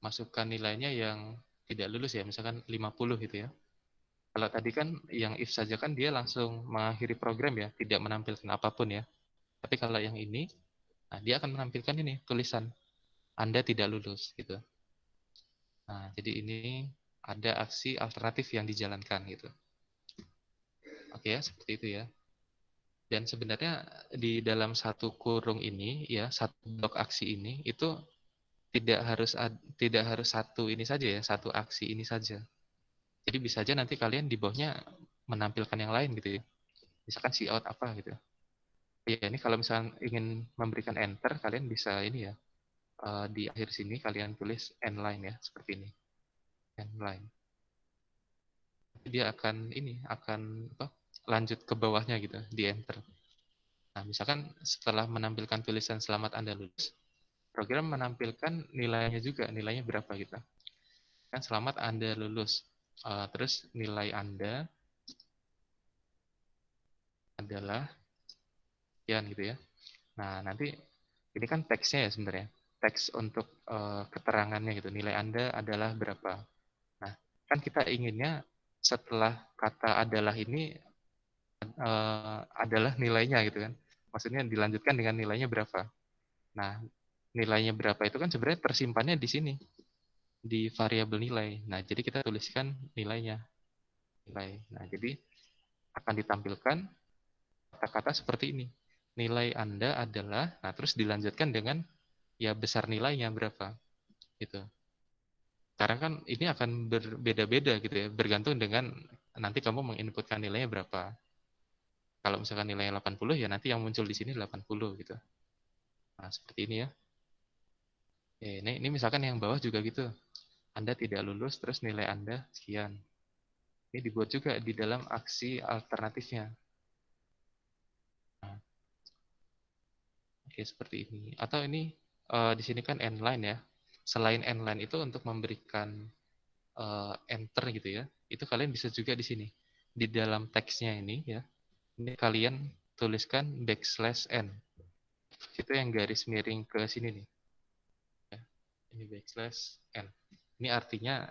masukkan nilainya yang tidak lulus ya, misalkan 50 gitu ya. Kalau tadi kan yang if saja kan dia langsung mengakhiri program ya, tidak menampilkan apapun ya. Tapi kalau yang ini, nah dia akan menampilkan ini tulisan Anda tidak lulus gitu. Nah, jadi ini ada aksi alternatif yang dijalankan gitu. Oke ya, seperti itu ya. Dan sebenarnya di dalam satu kurung ini ya, satu blok aksi ini itu tidak harus satu ini saja ya, satu aksi ini saja. Jadi bisa aja nanti kalian di bawahnya menampilkan yang lain gitu ya. Misalkan cout apa gitu. Ya ini kalau misalnya ingin memberikan enter, kalian bisa ini ya, di akhir sini kalian tulis end line ya, seperti ini. End line. Dia akan ini, akan lanjut ke bawahnya gitu, di enter. Nah, misalkan setelah menampilkan tulisan selamat Anda lulus, program menampilkan nilainya juga, nilainya berapa gitu. Kan selamat Anda lulus. Terus nilai Anda adalah sekian gitu ya. Nah, nanti ini kan teksnya ya sebenarnya. Teks untuk keterangannya gitu. Nilai Anda adalah berapa. Nah, kan kita inginnya setelah kata adalah ini adalah nilainya gitu kan. Maksudnya dilanjutkan dengan nilainya berapa. Nah, nilainya berapa itu kan sebenarnya tersimpannya di sini. Di variabel nilai. Nah, jadi kita tuliskan nilainya. Nilai. Nah, jadi akan ditampilkan kata-kata seperti ini. Nilai Anda adalah, nah terus dilanjutkan dengan ya besar nilainya berapa. Gitu. Karena kan ini akan berbeda-beda gitu ya, bergantung dengan nanti kamu menginputkan nilainya berapa. Kalau misalkan nilainya 80 ya nanti yang muncul di sini 80 gitu. Nah, seperti ini ya. Ini misalkan yang bawah juga gitu. Anda tidak lulus, terus nilai Anda sekian. Ini dibuat juga di dalam aksi alternatifnya. Nah, oke, seperti ini. Atau ini di sini kan endline ya. Selain endline itu untuk memberikan enter gitu ya, itu kalian bisa juga di sini. Di dalam teksnya ini ya, ini kalian tuliskan \n. Itu yang garis miring ke sini nih. Ya, ini \n. Ini artinya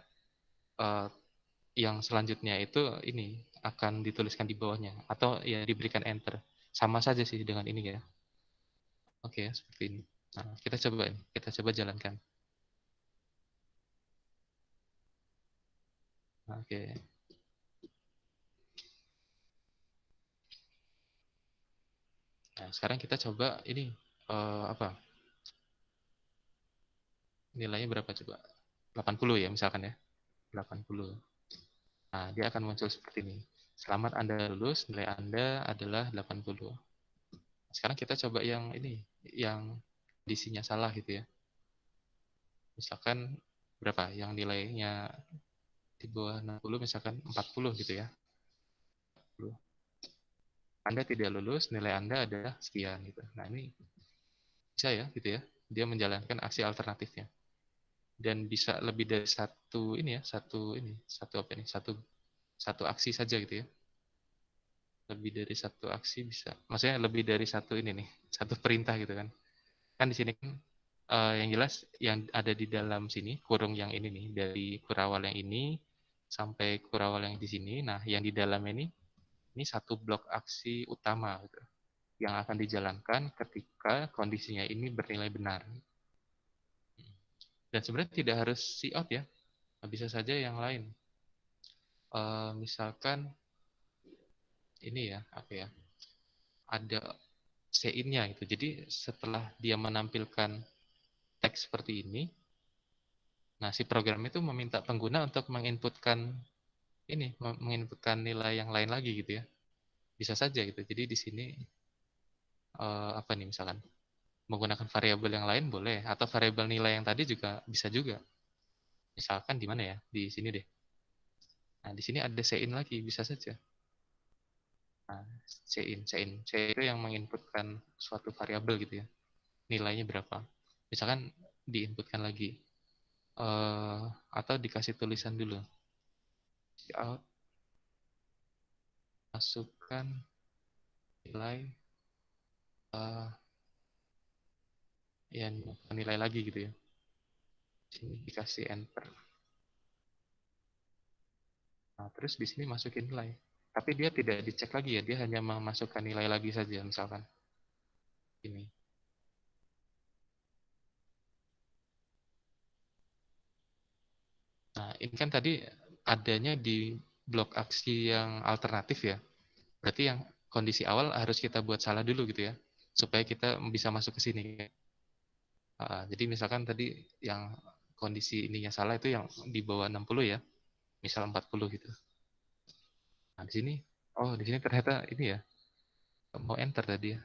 eh, yang selanjutnya itu ini akan dituliskan di bawahnya atau ya diberikan enter. Sama saja sih dengan ini ya. Oke, seperti ini. Nah, kita coba jalankan. Oke. Nah, sekarang kita coba ini apa? Nilainya berapa coba? 80 ya misalkan ya. 80. Nah, dia akan muncul seperti ini. Selamat Anda lulus, nilai Anda adalah 80. Sekarang kita coba yang ini, yang kondisinya salah gitu ya. Misalkan berapa? Yang nilainya di bawah 60 misalkan 40 gitu ya. 40. Anda tidak lulus, nilai Anda adalah sekian gitu. Nah, ini bisa ya gitu ya. Dia menjalankan aksi alternatifnya. Dan bisa lebih dari satu ini ya, satu apa ini? Satu aksi saja gitu ya. Lebih dari satu aksi bisa. Maksudnya lebih dari satu ini nih, satu perintah gitu kan. Kan di sini kan yang jelas yang ada di dalam sini kurung yang ini nih, dari kurawal yang ini sampai kurawal yang di sini. Nah, yang di dalam ini satu blok aksi utama gitu, yang akan dijalankan ketika kondisinya ini bernilai benar. Dan sebenarnya tidak harus cout ya, bisa saja yang lain. Misalkan ini ya, apa ya? Ada in-nya gitu. Jadi setelah dia menampilkan teks seperti ini, nah si program itu meminta pengguna untuk menginputkan menginputkan nilai yang lain lagi gitu ya. Bisa saja gitu. Jadi di sini apa nih misalkan menggunakan variabel yang lain boleh, atau variabel nilai yang tadi juga bisa juga. Misalkan di mana ya? Di sini deh. Nah, di sini ada in lagi, bisa saja. Nah, in itu yang menginputkan suatu variabel gitu ya. Nilainya berapa? Misalkan diinputkan lagi. Atau dikasih tulisan dulu. Masukkan nilai ya nilai lagi gitu ya. Sini dikasih enter. Nah, terus di sini masukin nilai. Tapi dia tidak dicek lagi ya, dia hanya memasukkan nilai lagi saja misalkan. Ini. Nah, ini kan tadi adanya di blok aksi yang alternatif ya. Berarti yang kondisi awal harus kita buat salah dulu gitu ya, supaya kita bisa masuk ke sini. Jadi misalkan tadi yang kondisi ininya salah itu yang di bawah 60 ya, misal 40 gitu. Nah, di sini ternyata ini ya, mau enter tadi ya.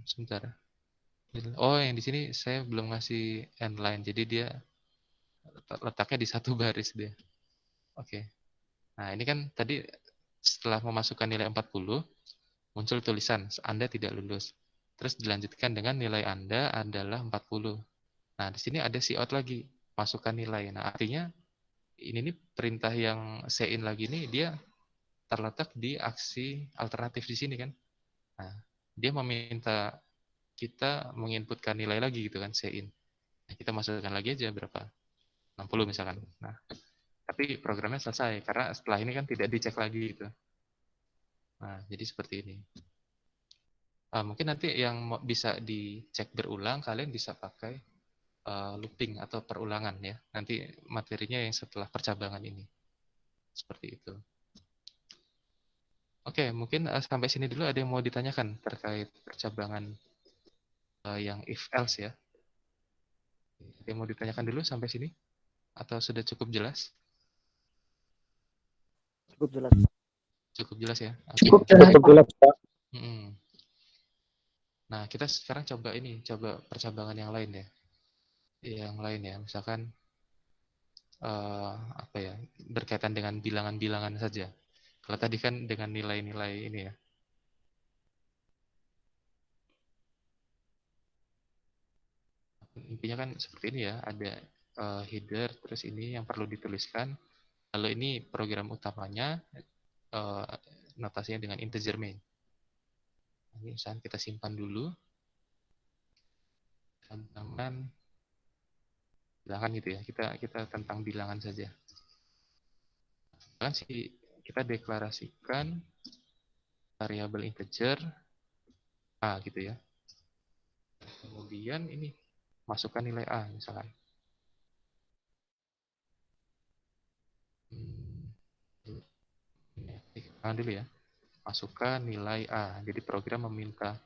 Sebentar. Oh, yang di sini saya belum ngasih endline, jadi dia letaknya di satu baris dia. Oke. Nah, ini kan tadi setelah memasukkan nilai 40, muncul tulisan, Anda tidak lulus. Terus dilanjutkan dengan nilai Anda adalah 40. Nah, di sini ada cout lagi, masukkan nilai. Nah, artinya ini nih perintah yang in lagi nih, dia terletak di aksi alternatif di sini kan. Nah, dia meminta kita menginputkan nilai lagi gitu kan, in. Nah, kita masukkan lagi aja berapa? 60 misalkan. Nah, tapi programnya selesai karena setelah ini kan tidak dicek lagi gitu. Nah, jadi seperti ini. Mungkin nanti yang bisa dicek berulang, kalian bisa pakai looping atau perulangan ya. Nanti materinya yang setelah percabangan ini. Seperti itu. Oke, mungkin sampai sini dulu ada yang mau ditanyakan terkait percabangan yang if else ya. Ada yang mau ditanyakan dulu sampai sini? Atau sudah cukup jelas? Cukup jelas. Cukup jelas ya? Cukup jelas, Pak. Hmm. Nah, kita sekarang coba percabangan yang lain ya. Yang lain ya, misalkan apa ya, berkaitan dengan bilangan-bilangan saja. Kalau tadi kan dengan nilai-nilai ini ya. Intinya kan seperti ini ya, ada header, terus ini yang perlu dituliskan. Lalu ini program utamanya, eh, notasinya dengan integer main. Ini misalkan kita simpan dulu, bilangan gitu ya. Kita tentang bilangan saja. Kan kita deklarasikan variabel integer A gitu ya. Kemudian ini masukkan nilai A misalkan. Dulu ya. Masukkan nilai A. Jadi program meminta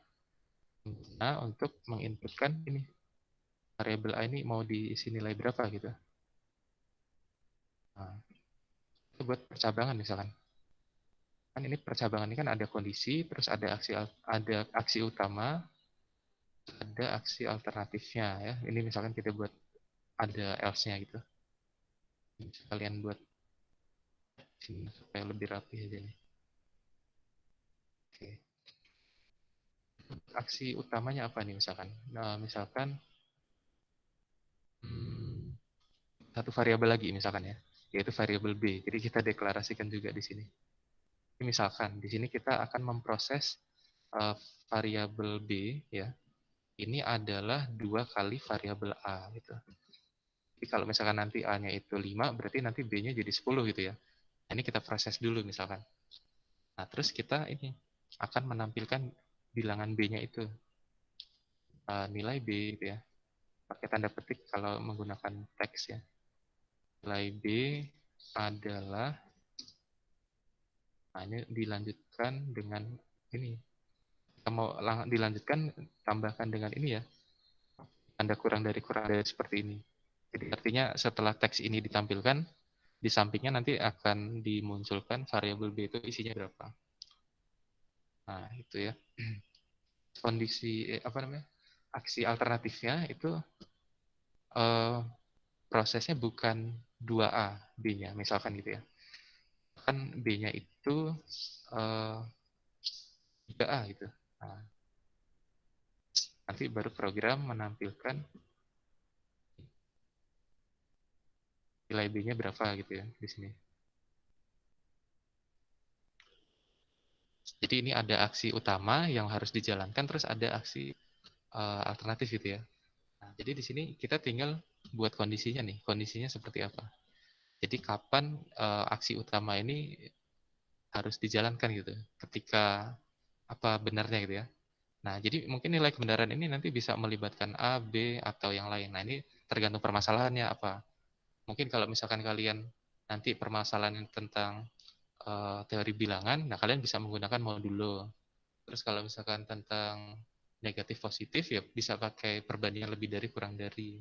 untuk menginputkan ini variabel A ini mau diisi nilai berapa gitu. Nah, itu buat percabangan misalkan. Kan ini percabangan ini kan ada kondisi, terus ada aksi utama, ada aksi alternatifnya ya. Ini misalkan kita buat ada else-nya gitu. Kalian buat sini supaya lebih rapi aja nih. Oke. Aksi utamanya apa nih misalkan? Nah, misalkan satu variabel lagi misalkan ya, yaitu variabel B. Jadi kita deklarasikan juga di sini. Ini misalkan di sini kita akan memproses variabel B ya. Ini adalah 2 kali variabel A gitu. Jadi kalau misalkan nanti A-nya itu 5, berarti nanti B-nya jadi 10 gitu ya. Nah, ini kita proses dulu misalkan. Nah, terus kita ini akan menampilkan bilangan B-nya itu. Nilai B gitu ya. Pakai tanda petik kalau menggunakan teks ya. Nilai B adalah, nah ini dilanjutkan dengan ini. Kita mau dilanjutkan, tambahkan dengan ini ya. Tanda kurang dari seperti ini. Jadi artinya setelah teks ini ditampilkan, di sampingnya nanti akan dimunculkan variabel B itu isinya berapa. Nah, itu ya. Kondisi apa namanya? Aksi alternatifnya itu prosesnya bukan 2A B-nya, misalkan gitu ya. Kan B-nya itu 3A gitu. Nah, nanti baru program menampilkan nilai B-nya berapa gitu ya di sini. Jadi ini ada aksi utama yang harus dijalankan, terus ada aksi alternatif gitu ya. Nah, jadi di sini kita tinggal buat kondisinya nih, kondisinya seperti apa. Jadi kapan aksi utama ini harus dijalankan gitu, ketika apa benarnya gitu ya. Nah, jadi mungkin nilai kebenaran ini nanti bisa melibatkan A, B, atau yang lain. Nah, ini tergantung permasalahannya apa. Mungkin kalau misalkan kalian nanti permasalahan tentang teori bilangan, nah kalian bisa menggunakan modulo. Terus kalau misalkan tentang negatif positif, ya bisa pakai perbandingan lebih dari kurang dari.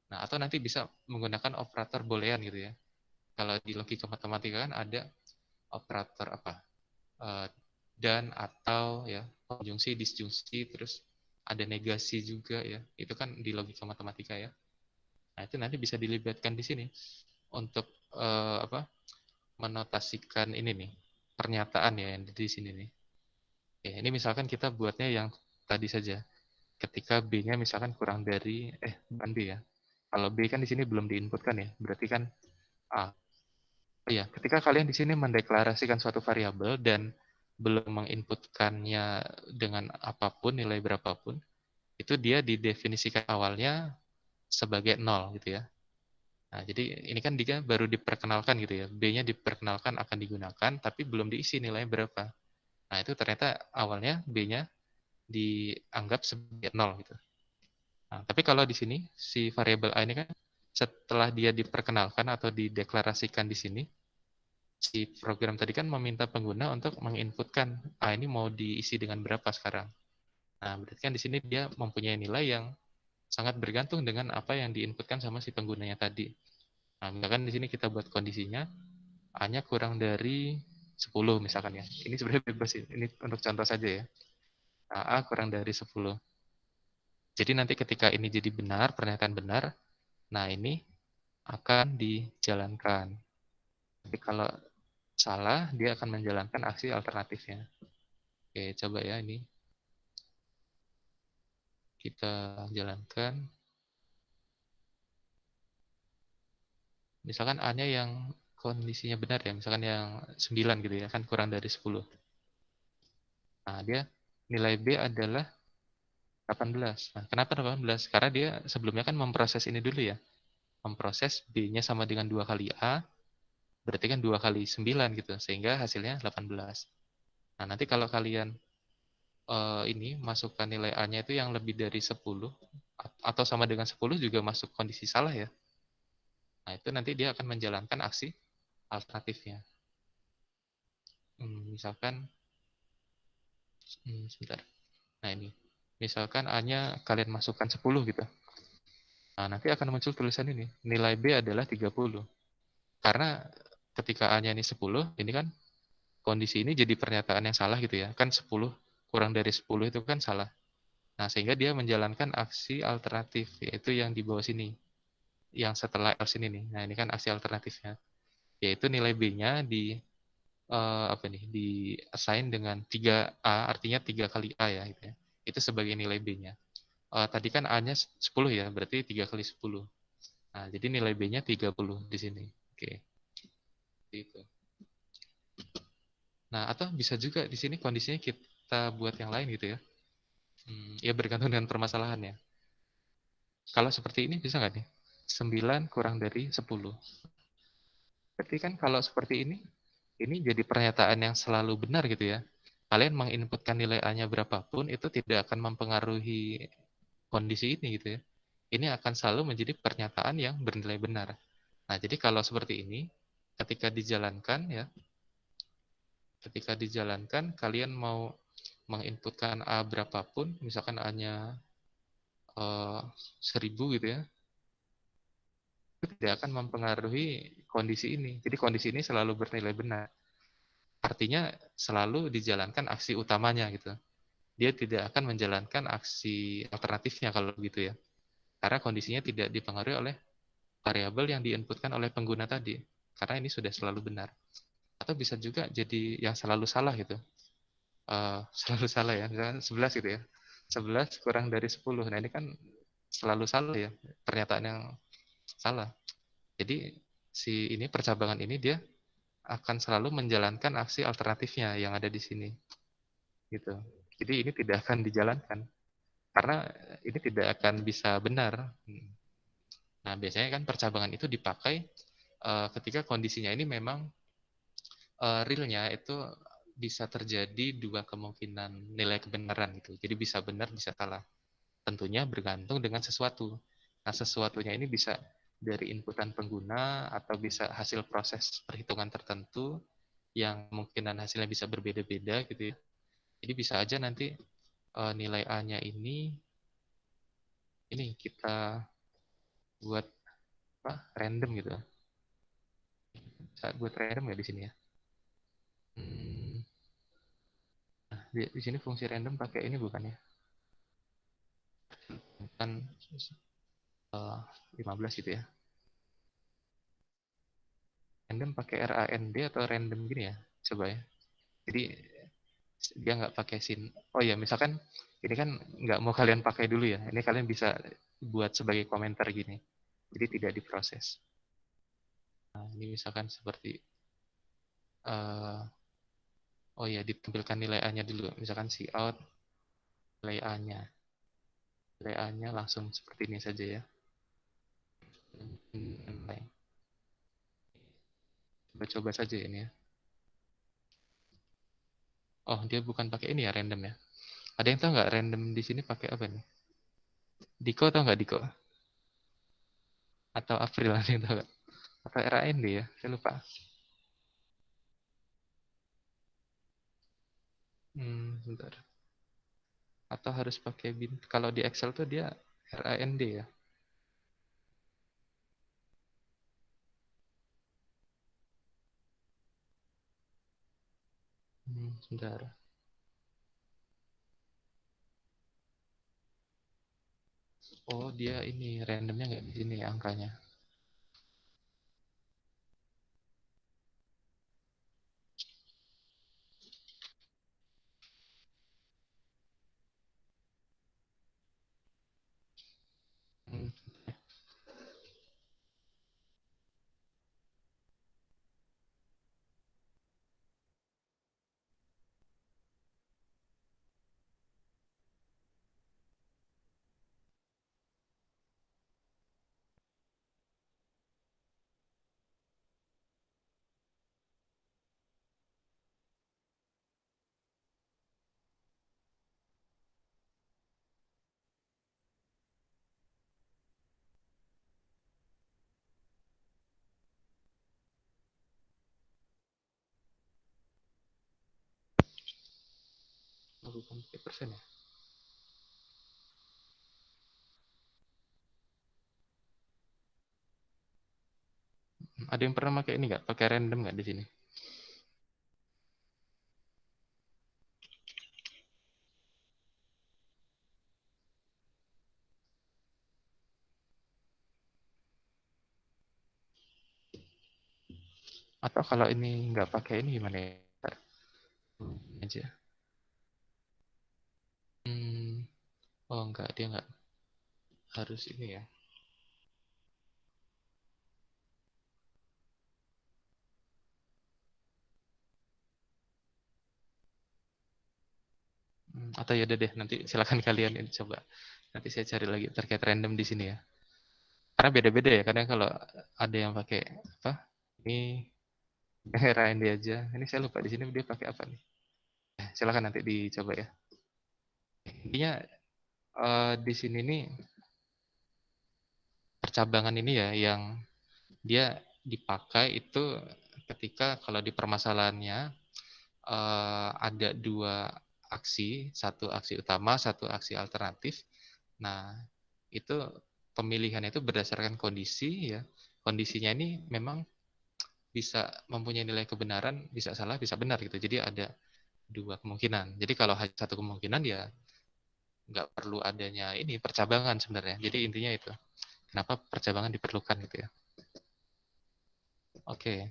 Nah, atau nanti bisa menggunakan operator boolean gitu ya. Kalau di logika matematika kan ada operator apa? Dan, atau ya, konjungsi, disjungsi, terus ada negasi juga ya. Itu kan di logika matematika ya. Nah, itu nanti bisa dilibatkan di sini untuk apa? Menotasikan ini nih, pernyataan ya yang di sini nih. Ya, ini misalkan kita buatnya yang tadi saja. Ketika B-nya misalkan kurang dari bukan B ya. Kalau B kan di sini belum diinputkan ya, berarti kan A. Oh iya, ketika kalian di sini mendeklarasikan suatu variabel dan belum menginputkannya dengan apapun, nilai berapapun, itu dia didefinisikan awalnya sebagai 0 gitu ya. Nah, jadi ini kan dia baru diperkenalkan gitu ya. B-nya diperkenalkan akan digunakan, tapi belum diisi nilainya berapa. Nah, itu ternyata awalnya B-nya dianggap sebagai 0 gitu. Nah, tapi kalau di sini, si variabel A ini kan setelah dia diperkenalkan atau dideklarasikan di sini, si program tadi kan meminta pengguna untuk menginputkan, ini mau diisi dengan berapa sekarang. Nah, berarti kan di sini dia mempunyai nilai yang sangat bergantung dengan apa yang diinputkan sama si penggunanya tadi. Nah, misalkan di sini kita buat kondisinya, A-nya kurang dari 10 misalkan ya. Ini sebenarnya bebas sih, ini untuk contoh saja ya. Nah, A kurang dari 10. Jadi nanti ketika ini jadi benar, pernyataan benar, nah ini akan dijalankan. Tapi kalau salah, dia akan menjalankan aksi alternatifnya. Oke, coba ya ini. Kita jalankan. Misalkan A-nya yang kondisinya benar ya, misalkan yang 9 gitu ya, kan kurang dari 10. Nah, dia nilai B adalah 18. Nah, kenapa 18? Karena dia sebelumnya kan memproses ini dulu ya. Memproses B-nya sama dengan 2 kali A, berarti kan 2 kali 9 gitu, sehingga hasilnya 18. Nah, nanti kalau kalian ini masukkan nilai A-nya itu yang lebih dari 10, atau sama dengan 10 juga masuk kondisi salah ya. Nah, itu nanti dia akan menjalankan aksi alternatifnya. Misalkan, sebentar. Nah, ini. Misalkan A-nya kalian masukkan 10 gitu. Nah, nanti akan muncul tulisan ini. Nilai B adalah 30. Karena ketika A-nya ini 10, ini kan kondisi ini jadi pernyataan yang salah gitu ya. Kan 10 kurang dari 10 itu kan salah. Nah, sehingga dia menjalankan aksi alternatif, yaitu yang di bawah sini. Yang setelah else ini nih. Nah, ini kan aksi alternatifnya. Yaitu nilai B-nya di assign dengan 3A, artinya 3 kali A ya, gitu ya. Itu sebagai nilai B-nya. Tadi kan A-nya 10 ya, berarti 3 kali 10. Nah, jadi nilai B-nya 30 di sini. Oke. Itu. Nah, atau bisa juga di sini kondisinya kita buat yang lain gitu ya. Ya bergantung dengan permasalahannya. Kalau seperti ini bisa nggak nih? 9 kurang dari 10. Berarti kan kalau seperti ini jadi pernyataan yang selalu benar gitu ya. Kalian menginputkan nilai A-nya berapapun, itu tidak akan mempengaruhi kondisi ini gitu ya. Ini akan selalu menjadi pernyataan yang bernilai benar. Nah, jadi kalau seperti ini, ketika dijalankan ya, kalian mau menginputkan A berapapun, misalkan A-nya 1000 gitu ya, itu tidak akan mempengaruhi kondisi ini. Jadi kondisi ini selalu bernilai benar. Artinya selalu dijalankan aksi utamanya gitu. Dia tidak akan menjalankan aksi alternatifnya kalau gitu ya. Karena kondisinya tidak dipengaruhi oleh variabel yang diinputkan oleh pengguna tadi. Karena ini sudah selalu benar. Atau bisa juga jadi yang selalu salah gitu. Selalu salah ya, misalkan 11 gitu ya. 11 kurang dari 10. Nah, ini kan selalu salah ya, pernyataan yang salah. Jadi si ini percabangan ini dia akan selalu menjalankan aksi alternatifnya yang ada di sini. Gitu. Jadi ini tidak akan dijalankan karena ini tidak akan bisa benar. Nah, biasanya kan percabangan itu dipakai ketika kondisinya ini memang realnya itu bisa terjadi dua kemungkinan nilai kebenaran gitu. Jadi bisa benar, bisa salah. Tentunya bergantung dengan sesuatu. Nah, sesuatunya ini bisa dari inputan pengguna atau bisa hasil proses perhitungan tertentu yang kemungkinan hasilnya bisa berbeda-beda gitu ya. Jadi bisa aja nanti nilai A-nya ini kita buat random gitu. Bisa buat random nggak di sini ya? Nah, di sini fungsi random pakai ini bukan ya? Kan 15 gitu ya. Random pakai RAND atau random gini ya? Coba ya. Jadi dia nggak pakai sin. Oh ya, misalkan ini kan nggak mau kalian pakai dulu ya. Ini kalian bisa buat sebagai komentar gini. Jadi tidak diproses. Nah, ini misalkan seperti oh ya, ditampilkan nilai A-nya dulu. Misalkan si out nilai A-nya. Nilai A-nya langsung seperti ini saja ya. Coba-coba saja ini ya. Oh, dia bukan pakai ini ya, random ya. Ada yang tahu nggak random di sini pakai apa nih? Diko tahu nggak Diko? Atau April ada yang tahu nggak? Atau RAND ya? Saya lupa. Bentar. Atau harus pakai bin. Kalau di Excel tuh dia RAND ya. Sebentar. Oh, dia ini randomnya nggak di sini angkanya. Hmm. Oh, bukan pakai persen ya? Ada yang pernah pakai ini nggak? Pakai random nggak di sini? Atau kalau ini nggak pakai ini gimana ya? Ntar aja. Oh enggak, dia nggak harus ini ya. Atau ya udah deh, nanti silakan kalian ini coba. Nanti saya cari lagi terkait random di sini ya. Karena beda-beda ya. Kadang kalau ada yang pakai apa? Ini daerah dia aja. Ini saya lupa di sini dia pakai apa nih. Silakan nanti dicoba ya. Intinya di sini nih percabangan ini ya yang dia dipakai itu ketika kalau di permasalahannya ada dua aksi, satu aksi utama, satu aksi alternatif. Nah, itu pemilihan itu berdasarkan kondisi ya. Kondisinya ini memang bisa mempunyai nilai kebenaran, bisa salah, bisa benar gitu. Jadi ada dua kemungkinan. Jadi kalau hanya satu kemungkinan ya nggak perlu adanya ini percabangan sebenarnya. Jadi intinya itu. Kenapa percabangan diperlukan gitu ya. Oke.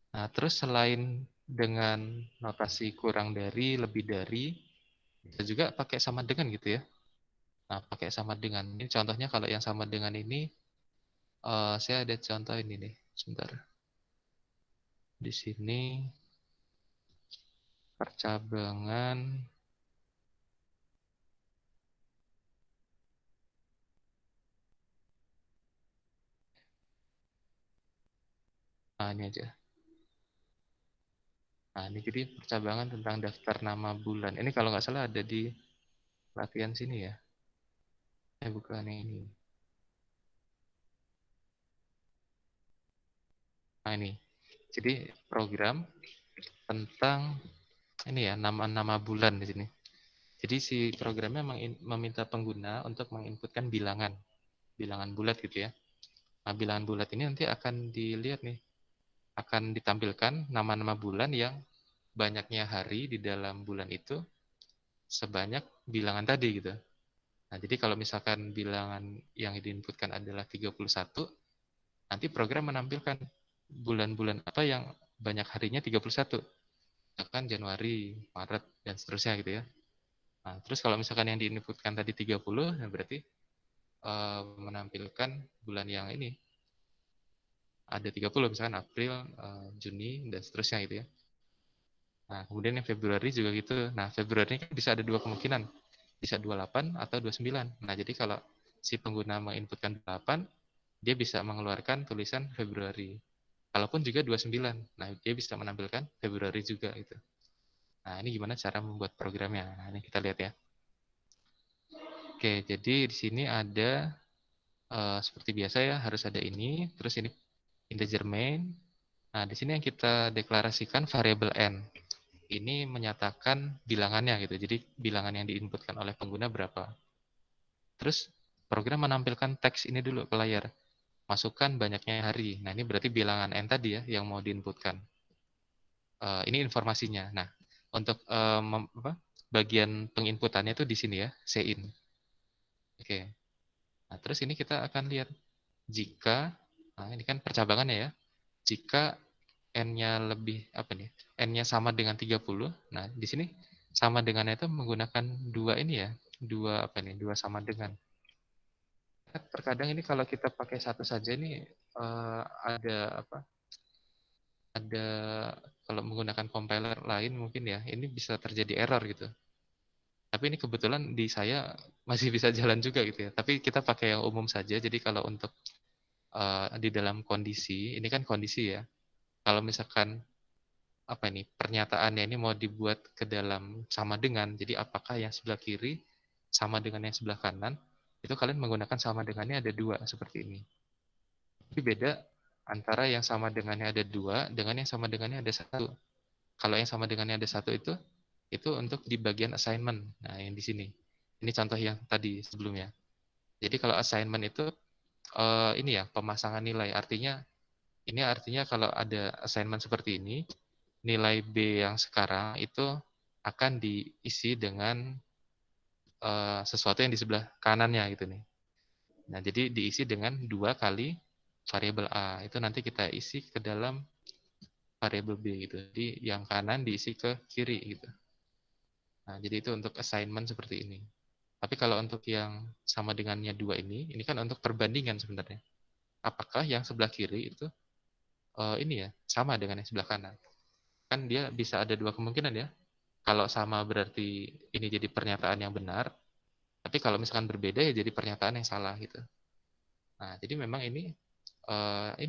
Nah, terus selain dengan notasi kurang dari, lebih dari, bisa juga pakai sama dengan gitu ya. Nah, pakai sama dengan. Ini contohnya kalau yang sama dengan ini, saya ada contoh ini nih. Sebentar. Di sini percabangan. Nah, ini aja. Nah, ini jadi percabangan tentang daftar nama bulan. Ini kalau nggak salah ada di latihan sini ya. Bukan ini. Nah, ini. Jadi program tentang ini ya, nama-nama bulan di sini. Jadi si programnya meminta pengguna untuk menginputkan bilangan, bilangan bulat gitu ya. Nah, bilangan bulat ini nanti akan dilihat nih, akan ditampilkan nama-nama bulan yang banyaknya hari di dalam bulan itu sebanyak bilangan tadi gitu. Nah, jadi kalau misalkan bilangan yang diinputkan adalah 31, nanti program menampilkan bulan-bulan apa yang banyak harinya 31. Misalkan Januari, Maret, dan seterusnya gitu ya. Nah, terus kalau misalkan yang diinputkan tadi 30, nah berarti menampilkan bulan yang ini ada 30 misalkan April, Juni dan seterusnya gitu ya. Nah, kemudian yang Februari juga gitu. Nah, Februari ini kan bisa ada dua kemungkinan. Bisa 28 atau 29. Nah, jadi kalau si pengguna menginputkan 28, dia bisa mengeluarkan tulisan Februari. Kalaupun juga 29. Nah, dia bisa menampilkan Februari juga gitu. Nah, ini gimana cara membuat programnya? Nah, ini kita lihat ya. Oke, jadi di sini ada seperti biasa ya, harus ada ini, terus ini integer main. Nah, di sini yang kita deklarasikan variabel n. Ini menyatakan bilangannya gitu. Jadi bilangan yang diinputkan oleh pengguna berapa. Terus program menampilkan teks ini dulu ke layar. Masukkan banyaknya hari. Nah, ini berarti bilangan n tadi ya yang mau diinputkan. Ini informasinya. Nah, untuk bagian penginputannya itu di sini ya, cin. Oke. Nah, terus ini kita akan lihat jika, nah ini kan percabangannya ya, jika n-nya lebih apa nih? N-nya sama dengan 30. Nah, di sini sama dengannya itu menggunakan dua ini ya, dua apa nih? Dua sama dengan. Terkadang ini kalau kita pakai satu saja ini ada apa? Ada kalau menggunakan compiler lain mungkin ya, ini bisa terjadi error gitu. Tapi ini kebetulan di saya masih bisa jalan juga gitu ya. Tapi kita pakai yang umum saja. Jadi kalau untuk di dalam kondisi, ini kan kondisi ya. Kalau misalkan apa ini pernyataannya ini mau dibuat ke dalam sama dengan, jadi apakah yang sebelah kiri sama dengan yang sebelah kanan, itu kalian menggunakan sama dengannya ada dua seperti ini. Tapi beda antara yang sama dengannya ada dua dengan yang sama dengannya ada satu. Kalau yang sama dengannya ada satu itu untuk di bagian assignment. Nah, yang di sini. Ini contoh yang tadi sebelumnya. Jadi kalau assignment itu ini ya pemasangan nilai. Ini artinya kalau ada assignment seperti ini, nilai B yang sekarang itu akan diisi dengan sesuatu yang di sebelah kanannya gitu nih. Nah, jadi diisi dengan 2 kali variabel A. Itu nanti kita isi ke dalam variabel B gitu. Jadi yang kanan diisi ke kiri gitu. Nah, jadi itu untuk assignment seperti ini. Tapi kalau untuk yang sama dengannya 2 ini kan untuk perbandingan sebenarnya. Apakah yang sebelah kiri itu ini ya sama dengan yang sebelah kanan? Kan dia bisa ada dua kemungkinan ya. Kalau sama berarti ini jadi pernyataan yang benar, tapi kalau misalkan berbeda ya jadi pernyataan yang salah gitu. Nah, jadi memang ini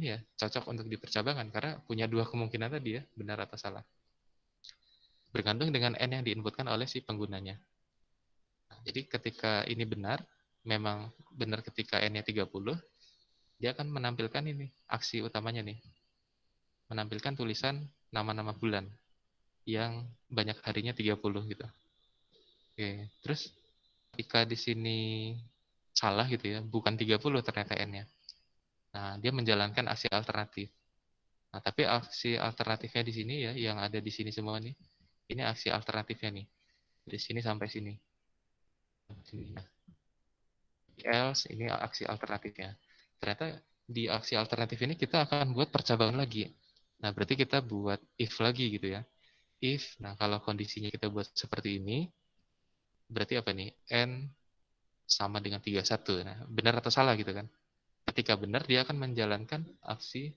ya cocok untuk dipercabangan karena punya dua kemungkinan tadi ya, benar atau salah. Bergantung dengan n yang diinputkan oleh si penggunanya. Nah, jadi ketika ini benar, memang benar ketika n-nya 30, dia akan menampilkan ini aksi utamanya nih. Menampilkan tulisan nama-nama bulan yang banyak harinya 30 gitu. Oke, terus ketika di sini salah gitu ya, bukan 30 ternyata n-nya. Nah, dia menjalankan aksi alternatif. Nah, tapi aksi alternatifnya di sini ya, yang ada di sini semua nih, ini aksi alternatifnya nih. Dari sini sampai sini. Nah, else ini aksi alternatifnya. Ternyata di aksi alternatif ini kita akan buat percabangan lagi. Nah, berarti kita buat if lagi gitu ya. If, nah kalau kondisinya kita buat seperti ini, berarti apa nih? N sama dengan 31. Nah, benar atau salah gitu kan? Ketika benar, dia akan menjalankan aksi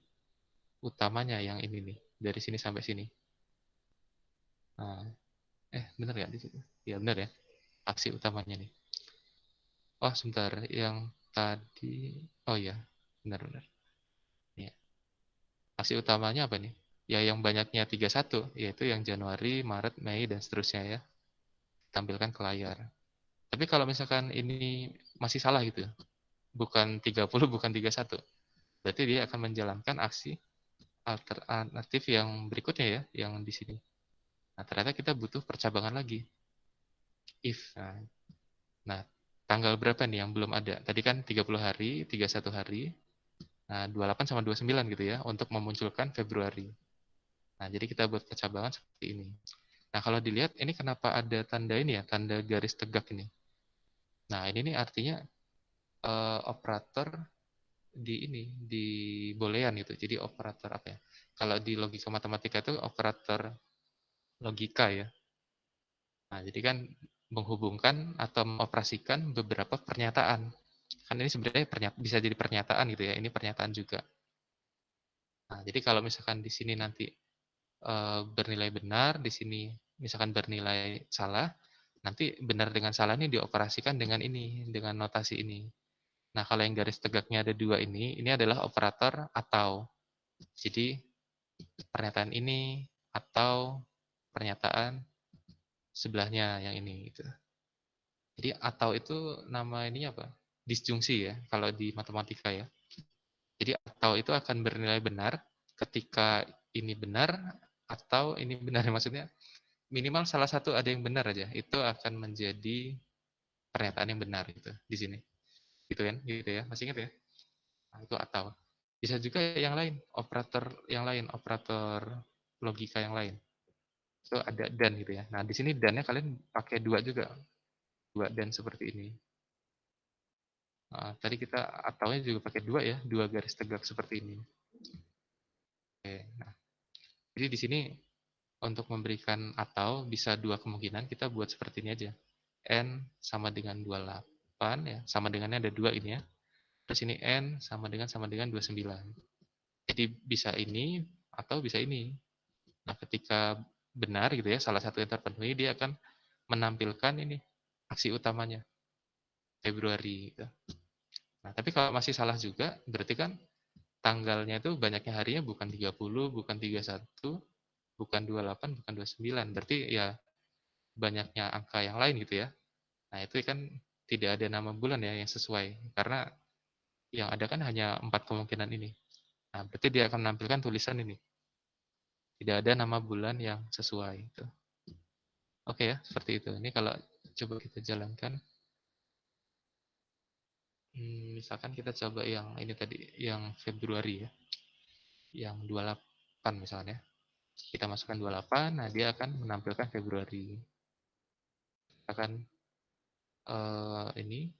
utamanya yang ini nih. Dari sini sampai sini. Nah, benar nggak di situ? Ya benar ya. Aksi utamanya nih. Oh, sebentar. Yang tadi, oh ya, benar-benar. Ya. Aksi utamanya apa nih? Ya yang banyaknya 31, yaitu yang Januari, Maret, Mei, dan seterusnya ya. Tampilkan ke layar. Tapi kalau misalkan ini masih salah gitu, bukan 30, bukan 31, berarti dia akan menjalankan aksi alternatif yang berikutnya ya, yang di sini. Nah, ternyata kita butuh percabangan lagi. If. Nah, tanggal berapa nih yang belum ada? Tadi kan 30 hari, 31 hari, nah 28 sama 29 gitu ya, untuk memunculkan Februari. Nah, jadi kita buat percabangan seperti ini. Nah, kalau dilihat, ini kenapa ada tanda ini ya, tanda garis tegak ini. Nah, ini nih artinya operator di boolean gitu. Jadi operator apa ya? Kalau di logika matematika itu operator logika ya. Nah, jadi kan menghubungkan atau mengoperasikan beberapa pernyataan. Kan ini sebenarnya bisa jadi pernyataan gitu ya. Ini pernyataan juga. Nah, jadi kalau misalkan di sini nanti bernilai benar, di sini misalkan bernilai salah, nanti benar dengan salah ini dioperasikan dengan ini, dengan notasi ini. Nah, kalau yang garis tegaknya ada dua ini adalah operator atau. Jadi, pernyataan ini atau pernyataan sebelahnya yang ini. Gitu. Jadi, atau itu nama ininya apa? Disjungsi ya, kalau di matematika ya. Jadi, atau itu akan bernilai benar ketika ini benar atau ini benar. Maksudnya, minimal salah satu ada yang benar aja. Itu akan menjadi pernyataan yang benar gitu di sini. Gitu kan? Gitu ya. Masih ingat ya? Nah, itu atau. Bisa juga yang lain, operator yang lain, operator logika yang lain. Itu ada dan gitu ya. Nah, di sini dan-nya kalian pakai dua juga. Dua dan seperti ini. Tadi kita ataunya juga pakai 2 ya, 2 garis tegak seperti ini. Oke, nah, jadi di sini untuk memberikan atau bisa 2 kemungkinan, kita buat seperti ini aja. N sama dengan 28 ya, sama dengannya ada 2 ini ya. Terus ini N sama dengan 29. Jadi bisa ini atau bisa ini. Nah, ketika benar gitu ya, salah satu yang terpenuhi, dia akan menampilkan ini aksi utamanya Februari gitu. Nah, tapi kalau masih salah juga, berarti kan tanggalnya itu banyaknya harinya bukan 30, bukan 31, bukan 28, bukan 29. Berarti ya banyaknya angka yang lain gitu ya. Nah, itu kan tidak ada nama bulan ya yang sesuai. Karena yang ada kan hanya 4 kemungkinan ini. Nah, berarti dia akan menampilkan tulisan ini. Tidak ada nama bulan yang sesuai. Gitu. Oke ya, seperti itu. Ini kalau coba kita jalankan. Misalkan kita coba yang ini tadi, yang Februari ya. Yang 28 misalnya. Kita masukkan 28, nah dia akan menampilkan Februari. Akan ini,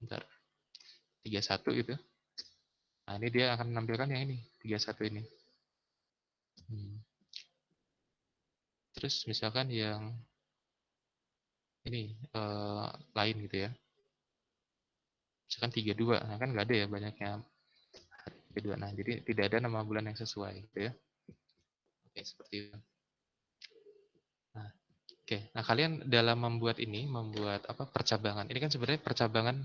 bentar, 31 gitu. Nah ini dia akan menampilkan yang ini, 31 ini. Terus misalkan yang ini lain gitu ya. Misalkan 32, nah kan nggak ada ya banyaknya 32. Nah jadi tidak ada nama bulan yang sesuai gitu ya. Oke, seperti itu. Nah, oke. Nah, kalian dalam membuat ini, membuat apa percabangan. Ini kan sebenarnya percabangan.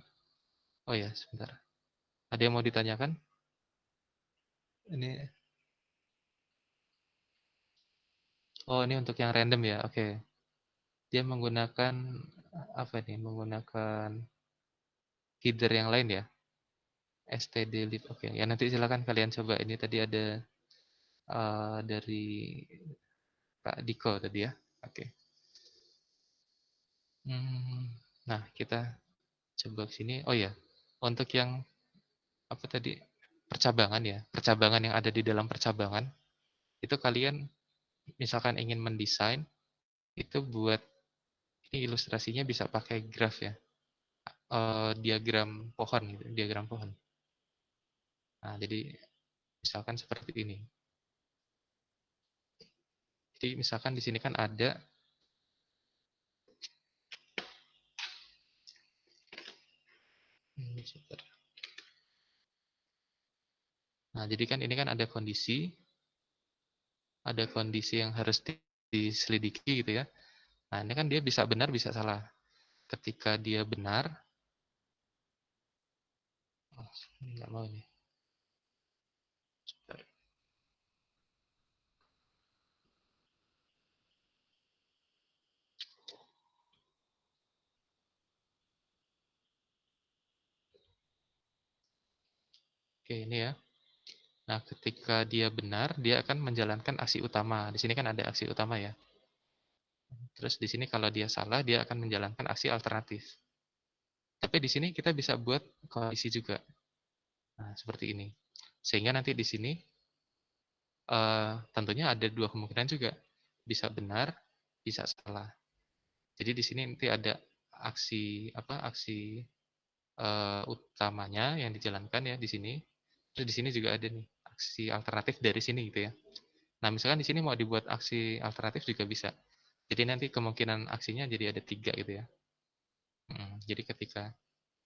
Oh ya, sebentar. Ada yang mau ditanyakan? Ini Oh, ini untuk yang random ya. Oke. Dia menggunakan apa nih? Menggunakan header yang lain ya. stdlib. Oke. Ya nanti silakan kalian coba. Ini tadi ada dari Kak Diko tadi ya. Oke. Nah, kita coba ke sini. Oh ya. Untuk yang apa tadi? Percabangan ya. Percabangan yang ada di dalam percabangan itu kalian misalkan ingin mendesain itu buat ini ilustrasinya bisa pakai graf ya. Diagram pohon gitu, diagram pohon. Nah, jadi misalkan seperti ini. Jadi misalkan di sini kan ada Nah, jadi kan ini kan ada kondisi yang harus diselidiki gitu ya. Nah, ini kan dia bisa benar, bisa salah. Ketika dia benar, nggak mau ini. Oke, ini ya. Nah, ketika dia benar, dia akan menjalankan aksi utama. Di sini kan ada aksi utama ya. Terus di sini kalau dia salah, dia akan menjalankan aksi alternatif. Tapi di sini kita bisa buat kondisi juga. Nah, seperti ini. Sehingga nanti di sini tentunya ada 2 kemungkinan juga. Bisa benar, bisa salah. Jadi di sini nanti ada aksi utamanya yang dijalankan ya di sini. Terus di sini juga ada nih aksi alternatif dari sini gitu ya. Nah, misalkan di sini mau dibuat aksi alternatif juga bisa. Jadi nanti kemungkinan aksinya jadi ada 3 gitu ya. Jadi ketika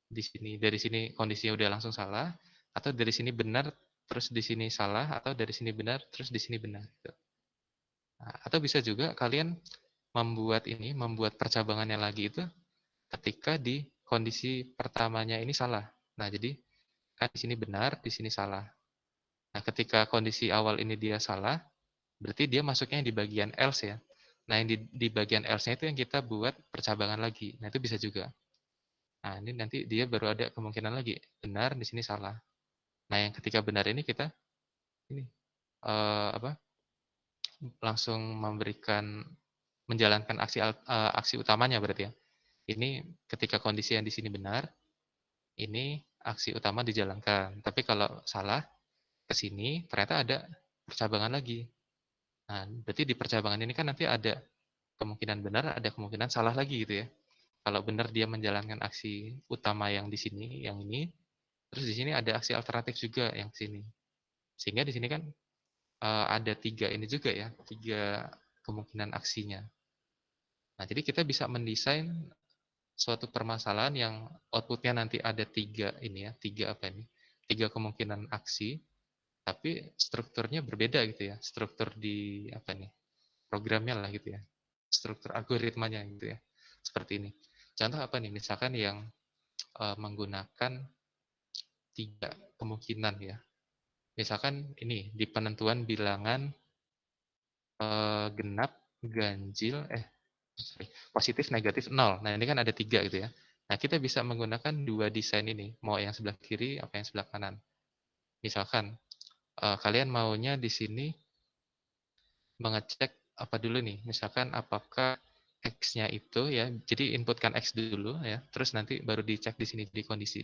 di sini dari sini kondisinya udah langsung salah, atau dari sini benar terus di sini salah, atau dari sini benar terus di sini benar. Gitu. Nah, atau bisa juga kalian membuat percabangannya lagi itu ketika di kondisi pertamanya ini salah. Nah, jadi kan di sini benar, di sini salah. Nah, ketika kondisi awal ini dia salah, berarti dia masuknya di bagian else ya. Nah, yang di bagian else-nya itu yang kita buat percabangan lagi. Nah, itu bisa juga. Nah, ini nanti dia baru ada kemungkinan lagi. Benar, di sini salah. Nah, yang ketika benar ini kita ini langsung menjalankan aksi utamanya berarti ya. Ini ketika kondisi yang di sini benar, ini aksi utama dijalankan. Tapi kalau salah ke sini ternyata ada percabangan lagi. Nah, berarti di percabangan ini kan nanti ada kemungkinan benar, ada kemungkinan salah lagi gitu ya. Kalau benar dia menjalankan aksi utama yang di sini, yang ini, terus di sini ada aksi alternatif juga yang sini. Sehingga di sini kan ada 3 ini juga ya, 3 kemungkinan aksinya. Nah, jadi kita bisa mendesain suatu permasalahan yang outputnya nanti ada 3 ini ya, 3 apa ini? 3 kemungkinan aksi, tapi strukturnya berbeda gitu ya. Struktur di apa nih? Programnya lah gitu ya. Struktur algoritmanya gitu ya. Seperti ini. Contoh apa nih? Misalkan yang menggunakan 3 kemungkinan ya. Misalkan ini di penentuan bilangan genap, ganjil, sorry, positif, negatif, 0. Nah, ini kan ada 3 gitu ya. Nah, kita bisa menggunakan 2 desain ini, mau yang sebelah kiri apa yang sebelah kanan. Misalkan kalian maunya di sini mengecek apa dulu nih, misalkan apakah X-nya itu ya, jadi inputkan X dulu ya, terus nanti baru dicek di sini di kondisi.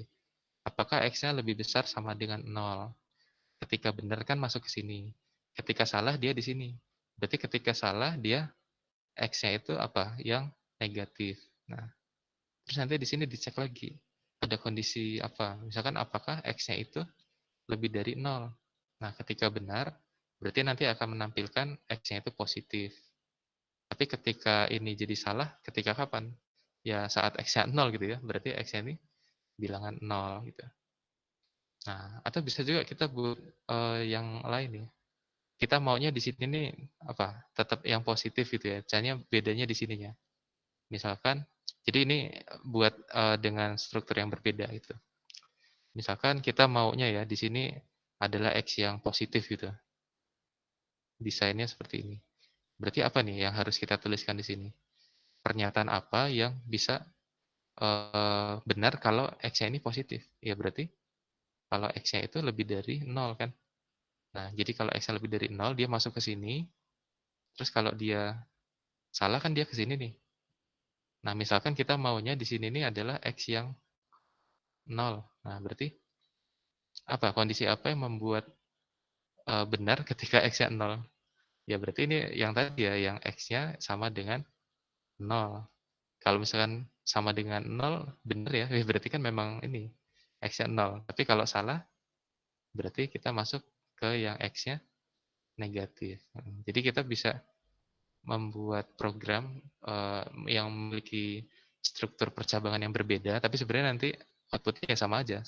Apakah X-nya lebih besar sama dengan 0? Ketika benar kan masuk ke sini. Ketika salah dia di sini. Berarti ketika salah dia X-nya itu apa? Yang negatif. Nah, terus nanti di sini dicek lagi. Ada kondisi apa? Misalkan apakah X-nya itu lebih dari 0. Nah, ketika benar, berarti nanti akan menampilkan X-nya itu positif. Tapi ketika ini jadi salah, ketika kapan? Ya saat X-nya 0 gitu ya. Berarti X-nya ini bilangan 0 gitu. Nah, atau bisa juga kita buat yang lain nih. Kita maunya di sini nih apa? Tetap yang positif gitu ya. Caranya bedanya di sininya. Misalkan, jadi ini buat dengan struktur yang berbeda gitu. Misalkan kita maunya ya di sini adalah X yang positif gitu. Desainnya seperti ini. Berarti apa nih yang harus kita tuliskan di sini? Pernyataan apa yang bisa benar kalau X-nya ini positif? Ya berarti kalau X-nya itu lebih dari 0 kan. Nah, jadi kalau X-nya lebih dari 0, dia masuk ke sini. Terus kalau dia salah kan dia ke sini nih. Nah, misalkan kita maunya di sini nih adalah X yang 0. Nah, berarti apa? Kondisi apa yang membuat benar ketika X-nya 0? Ya berarti ini yang tadi ya, yang X-nya sama dengan 0. Kalau misalkan sama dengan 0, benar ya, berarti kan memang ini, X-nya 0. Tapi kalau salah, berarti kita masuk ke yang X-nya negatif. Jadi kita bisa membuat program yang memiliki struktur percabangan yang berbeda, tapi sebenarnya nanti outputnya sama aja,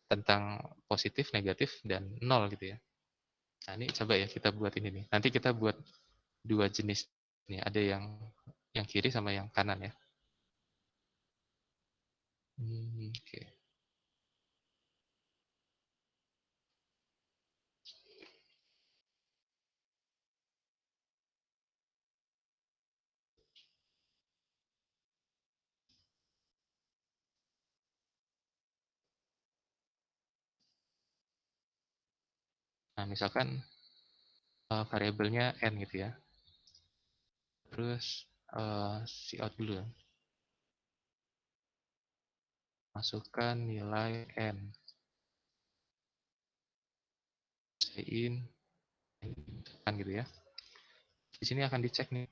tentang positif, negatif, dan 0 gitu ya. Nah, ini coba ya kita buat ini nih. Nanti kita buat 2 jenis nih, ada yang kiri sama yang kanan ya. Oke. Nah, misalkan variabelnya n gitu ya. Terus cout dulu ya. Masukkan nilai n. In kan gitu ya. Di sini akan dicek nih.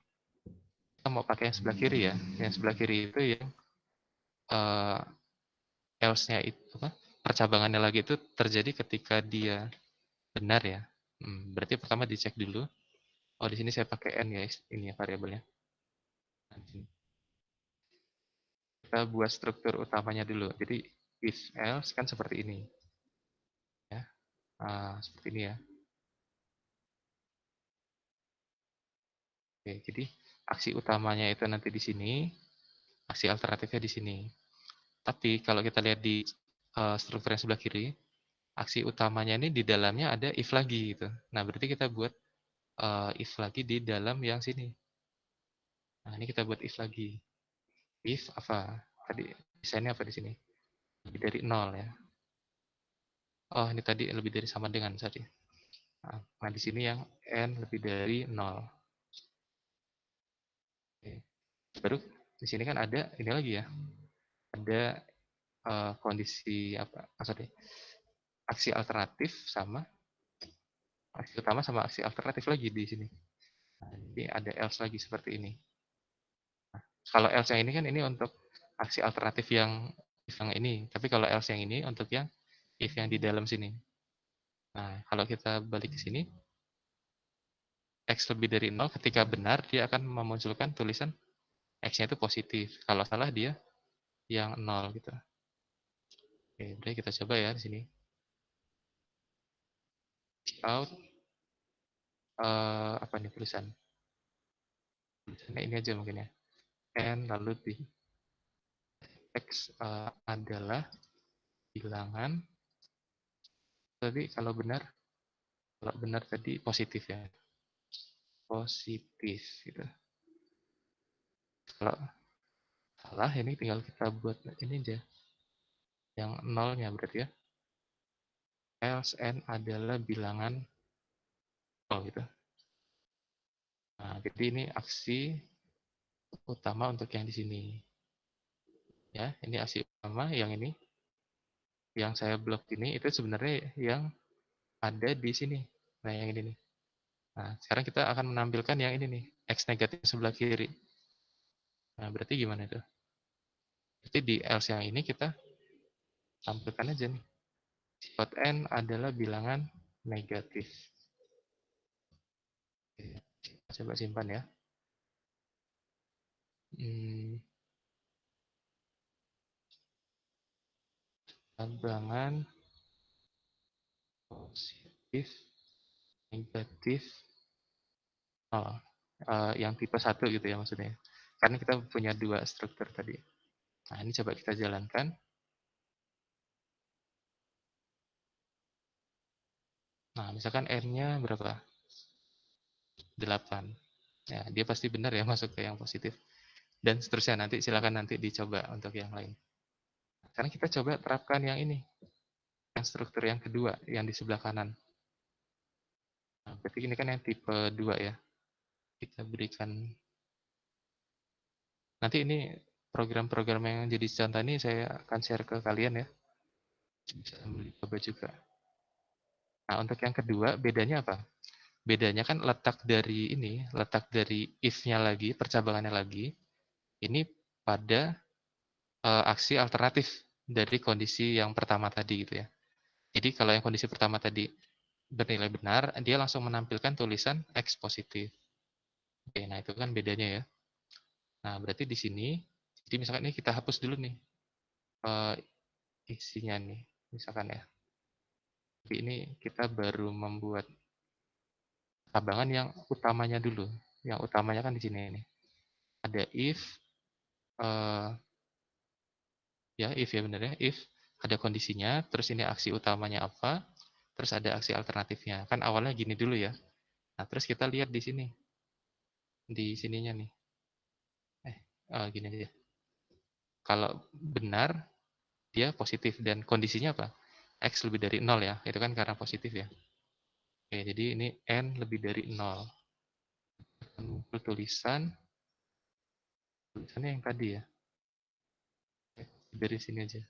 Kita mau pakai yang sebelah kiri ya. Yang sebelah kiri itu yang else-nya itu apa? Percabangannya lagi itu terjadi ketika dia benar ya. Berarti pertama dicek dulu. Oh, di sini saya pakai n ya, ini ya variabelnya. Kita buat struktur utamanya dulu. Jadi if else kan seperti ini. Ya. Seperti ini ya. Oke, jadi aksi utamanya itu nanti di sini, aksi alternatifnya di sini. Tapi kalau kita lihat di struktur yang sebelah kiri, aksi utamanya ini di dalamnya ada if lagi gitu. Nah, berarti kita buat if lagi di dalam yang sini. Nah, ini kita buat if lagi. If apa? Tadi desainnya apa di sini? Lebih dari 0 ya. Oh, ini tadi lebih dari sama dengan tadi. Nah, di sini yang n lebih dari 0. Oke. Baru di sini kan ada ini lagi ya. Ada kondisi apa? Sorry. Aksi alternatif sama aksi utama sama aksi alternatif lagi di sini. Nah, ini ada else lagi seperti ini. Nah, kalau else yang ini kan ini untuk aksi alternatif yang ini. Tapi kalau else yang ini untuk yang if yang di dalam sini. Nah, kalau kita balik ke sini, X lebih dari 0 ketika benar, dia akan memunculkan tulisan X-nya itu positif. Kalau salah dia yang 0 gitu. Oke, berarti kita coba ya di sini. Out, apa nih tulisan? Tulisannya ini aja mungkin ya. N lalu di X adalah bilangan. Tadi kalau benar tadi positif ya. Positif gitu. Kalau salah ini tinggal kita buat ini aja. Yang nolnya berarti ya. Else n adalah bilangan 0 gitu. Nah, jadi ini aksi utama untuk yang di sini. Ya, ini aksi utama yang ini. Yang saya blok ini itu sebenarnya yang ada di sini. Nah, yang ini nih. Nah, sekarang kita akan menampilkan yang ini nih, X negatif sebelah kiri. Nah, berarti gimana itu? Berarti di else yang ini kita tampilkan aja nih. Sifat n adalah bilangan negatif. Oke, coba simpan ya. Bilangan positif, negatif, yang tipe 1 gitu ya maksudnya. Karena kita punya 2 struktur tadi. Nah, ini coba kita jalankan. Nah, misalkan n-nya berapa? 8. Ya, dia pasti benar ya masuk ke yang positif. Dan seterusnya nanti silakan nanti dicoba untuk yang lain. Sekarang kita coba terapkan yang ini. Yang struktur yang kedua, yang di sebelah kanan. Nah, berarti ini kan yang tipe 2 ya. Kita berikan. Nanti ini program-program yang jadi contoh ini saya akan share ke kalian ya. Bisa coba juga. Nah, untuk yang kedua, bedanya apa? Bedanya kan letak dari ini, letak dari if-nya lagi, percabangannya lagi, ini pada aksi alternatif dari kondisi yang pertama tadi gitu ya. Jadi kalau yang kondisi pertama tadi bernilai benar, dia langsung menampilkan tulisan X positif. Oke, nah itu kan bedanya ya. Nah, berarti di sini, jadi misalkan ini kita hapus dulu nih isinya nih, misalkan ya. Tapi ini kita baru membuat tabangan yang utamanya dulu. Yang utamanya kan di sini nih. Ada if, if ya benar ya, if ada kondisinya, terus ini aksi utamanya apa, terus ada aksi alternatifnya. Kan awalnya gini dulu ya. Nah, terus kita lihat di sini. Di sininya nih. Gini aja. Kalau benar, dia positif. Dan kondisinya apa? X lebih dari 0 ya. Itu kan karena positif ya. Oke, jadi ini N lebih dari 0. Tulisannya yang tadi ya. Dari sini aja.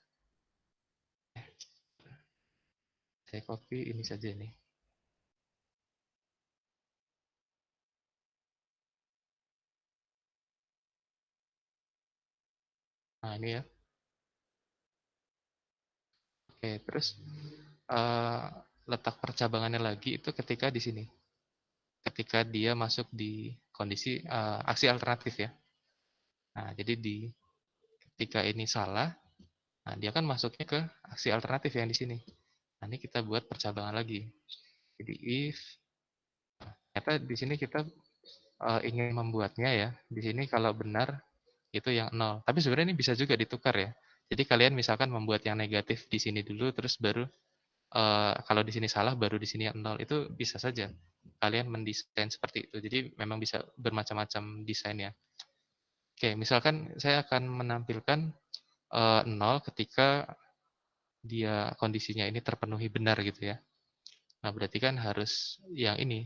Saya copy ini saja nih. Nah, ini ya. Oke, terus letak percabangannya lagi itu ketika di sini. Ketika dia masuk di kondisi aksi alternatif ya. Nah, jadi ketika ini salah, nah dia kan masuknya ke aksi alternatif yang di sini. Nah, ini kita buat percabangan lagi. Jadi if, ternyata di sini kita ingin membuatnya ya. Di sini kalau benar itu yang 0. Tapi sebenarnya ini bisa juga ditukar ya. Jadi kalian misalkan membuat yang negatif di sini dulu, terus baru kalau di sini salah, baru di sini yang 0. Itu bisa saja kalian mendesain seperti itu. Jadi memang bisa bermacam-macam desainnya. Oke, misalkan saya akan menampilkan 0 ketika dia kondisinya ini terpenuhi benar gitu ya. Nah, berarti kan harus yang ini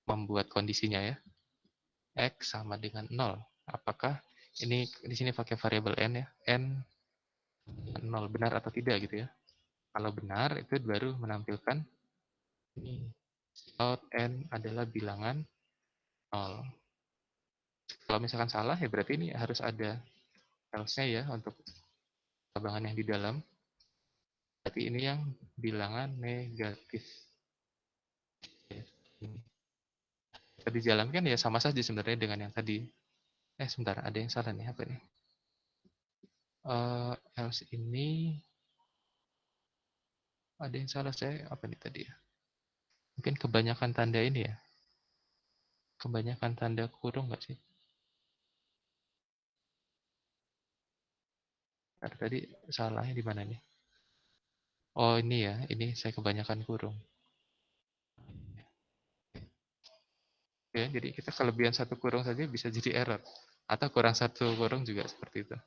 membuat kondisinya ya. X sama dengan 0. Apakah ini di sini pakai variabel n ya? N 0 benar atau tidak gitu ya. Kalau benar itu baru menampilkan ini out n adalah bilangan 0. Kalau misalkan salah ya berarti ini harus ada else-nya ya untuk percabangan yang di dalam. Berarti ini yang bilangan negatif. Tadi dijalankan ya sama saja sebenarnya dengan yang tadi. Sebentar, ada yang salah nih, apa nih? Else ini ada yang salah saya, apa nih tadi ya? Mungkin kebanyakan tanda ini ya. Kebanyakan tanda kurung nggak sih? Tadi salahnya di mana nih? Oh ini ya, ini saya kebanyakan kurung. Ya, jadi kita kelebihan satu kurung saja bisa jadi error. Atau kurang satu kurung juga seperti itu.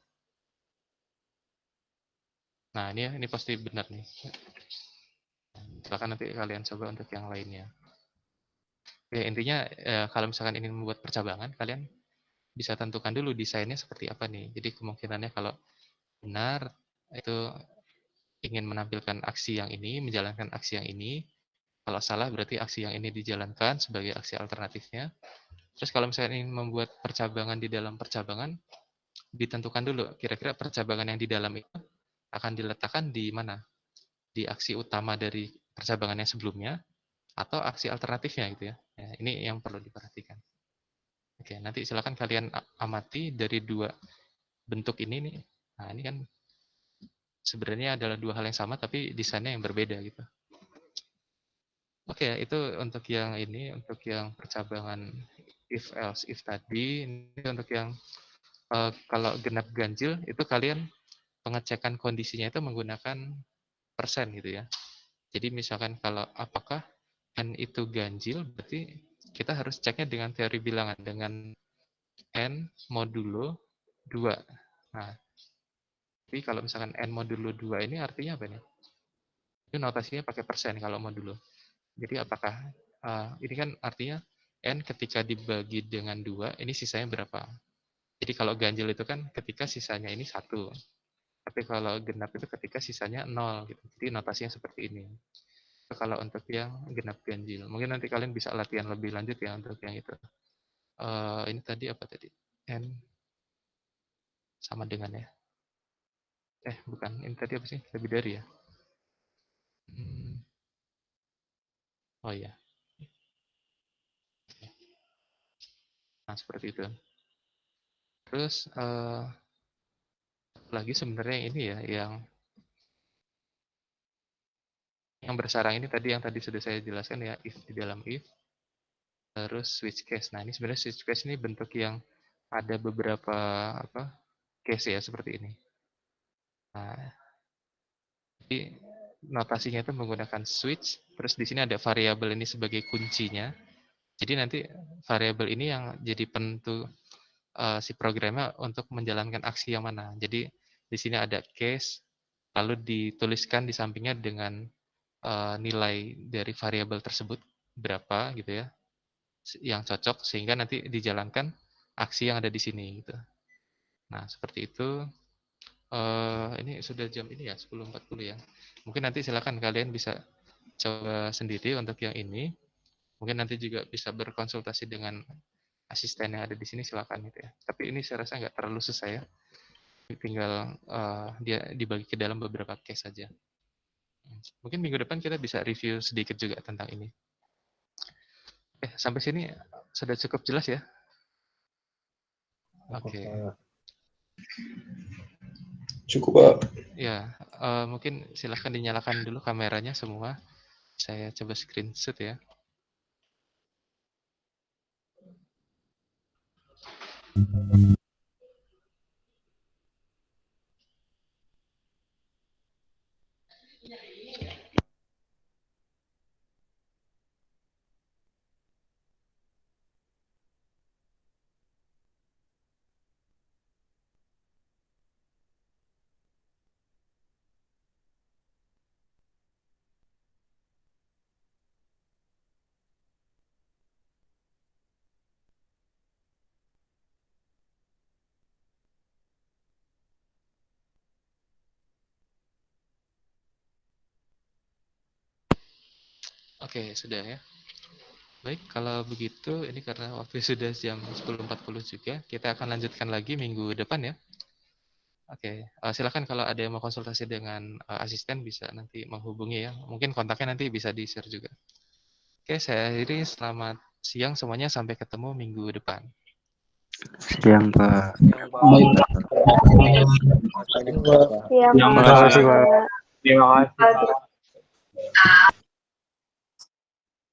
Nah ini pasti benar nih. Silakan nanti kalian coba untuk yang lainnya. Ya, intinya kalau misalkan ini membuat percabangan, kalian bisa tentukan dulu desainnya seperti apa nih. Jadi kemungkinannya kalau benar itu ingin menampilkan aksi yang ini, menjalankan aksi yang ini. Kalau salah berarti aksi yang ini dijalankan sebagai aksi alternatifnya. Terus kalau misalnya ingin membuat percabangan di dalam percabangan, ditentukan dulu kira-kira percabangan yang di dalam itu akan diletakkan di mana? Di aksi utama dari percabangan yang sebelumnya atau aksi alternatifnya gitu ya. Ini yang perlu diperhatikan. Oke, nanti silakan kalian amati dari dua bentuk ini nih. Nah, ini kan sebenarnya adalah dua hal yang sama tapi desainnya yang berbeda gitu. Oke, itu untuk yang ini, untuk yang percabangan if else if tadi. Ini untuk yang kalau genap ganjil itu kalian pengecekan kondisinya itu menggunakan persen gitu ya. Jadi misalkan kalau apakah n itu ganjil, berarti kita harus ceknya dengan teori bilangan dengan n modulo 2. Nah, tapi kalau misalkan n modulo 2 ini artinya apa nih? Itu notasinya pakai persen kalau modulo. Jadi apakah ini kan artinya n ketika dibagi dengan 2, ini sisanya berapa? Jadi kalau ganjil itu kan ketika sisanya ini 1. Tapi kalau genap itu ketika sisanya 0 gitu. Jadi notasinya seperti ini. Kalau untuk yang genap ganjil. Mungkin nanti kalian bisa latihan lebih lanjut ya untuk yang itu. Ini tadi apa tadi? N sama dengan ya. Bukan. Ini tadi apa sih? Lebih dari ya. Oh iya. Nah, seperti itu. Terus lagi sebenarnya ini ya yang bersarang ini tadi yang tadi sudah saya jelaskan ya, if di dalam if, terus switch case. Nah, ini sebenarnya switch case ini bentuk yang ada beberapa case ya seperti ini. Nah, jadi notasinya itu menggunakan switch, terus di sini ada variabel ini sebagai kuncinya. Jadi nanti variabel ini yang jadi penentu si programnya untuk menjalankan aksi yang mana. Jadi di sini ada case, lalu dituliskan di sampingnya dengan nilai dari variabel tersebut berapa gitu ya, yang cocok sehingga nanti dijalankan aksi yang ada di sini gitu. Nah seperti itu. Ini sudah jam ini ya 10.40 ya. Mungkin nanti silakan kalian bisa coba sendiri untuk yang ini. Mungkin nanti juga bisa berkonsultasi dengan asisten yang ada di sini silakan gitu ya. Tapi ini saya rasa nggak terlalu susah ya. Tinggal dia dibagi ke dalam beberapa case saja. Mungkin minggu depan kita bisa review sedikit juga tentang ini. Sampai sini sudah cukup jelas ya? Oke. Cukup, Pak. Ya, mungkin silahkan dinyalakan dulu kameranya semua. Saya coba screenshot ya. Oke, sudah ya. Baik, kalau begitu ini karena waktu sudah jam 10.40 juga, kita akan lanjutkan lagi minggu depan ya. Oke, silakan kalau ada yang mau konsultasi dengan asisten bisa nanti menghubungi ya. Mungkin kontaknya nanti bisa di-share juga. Oke, saya akhiri. Selamat siang semuanya. Sampai ketemu minggu depan. Siang, Pak. Baik. Terima Terima kasih, Pak. kasih.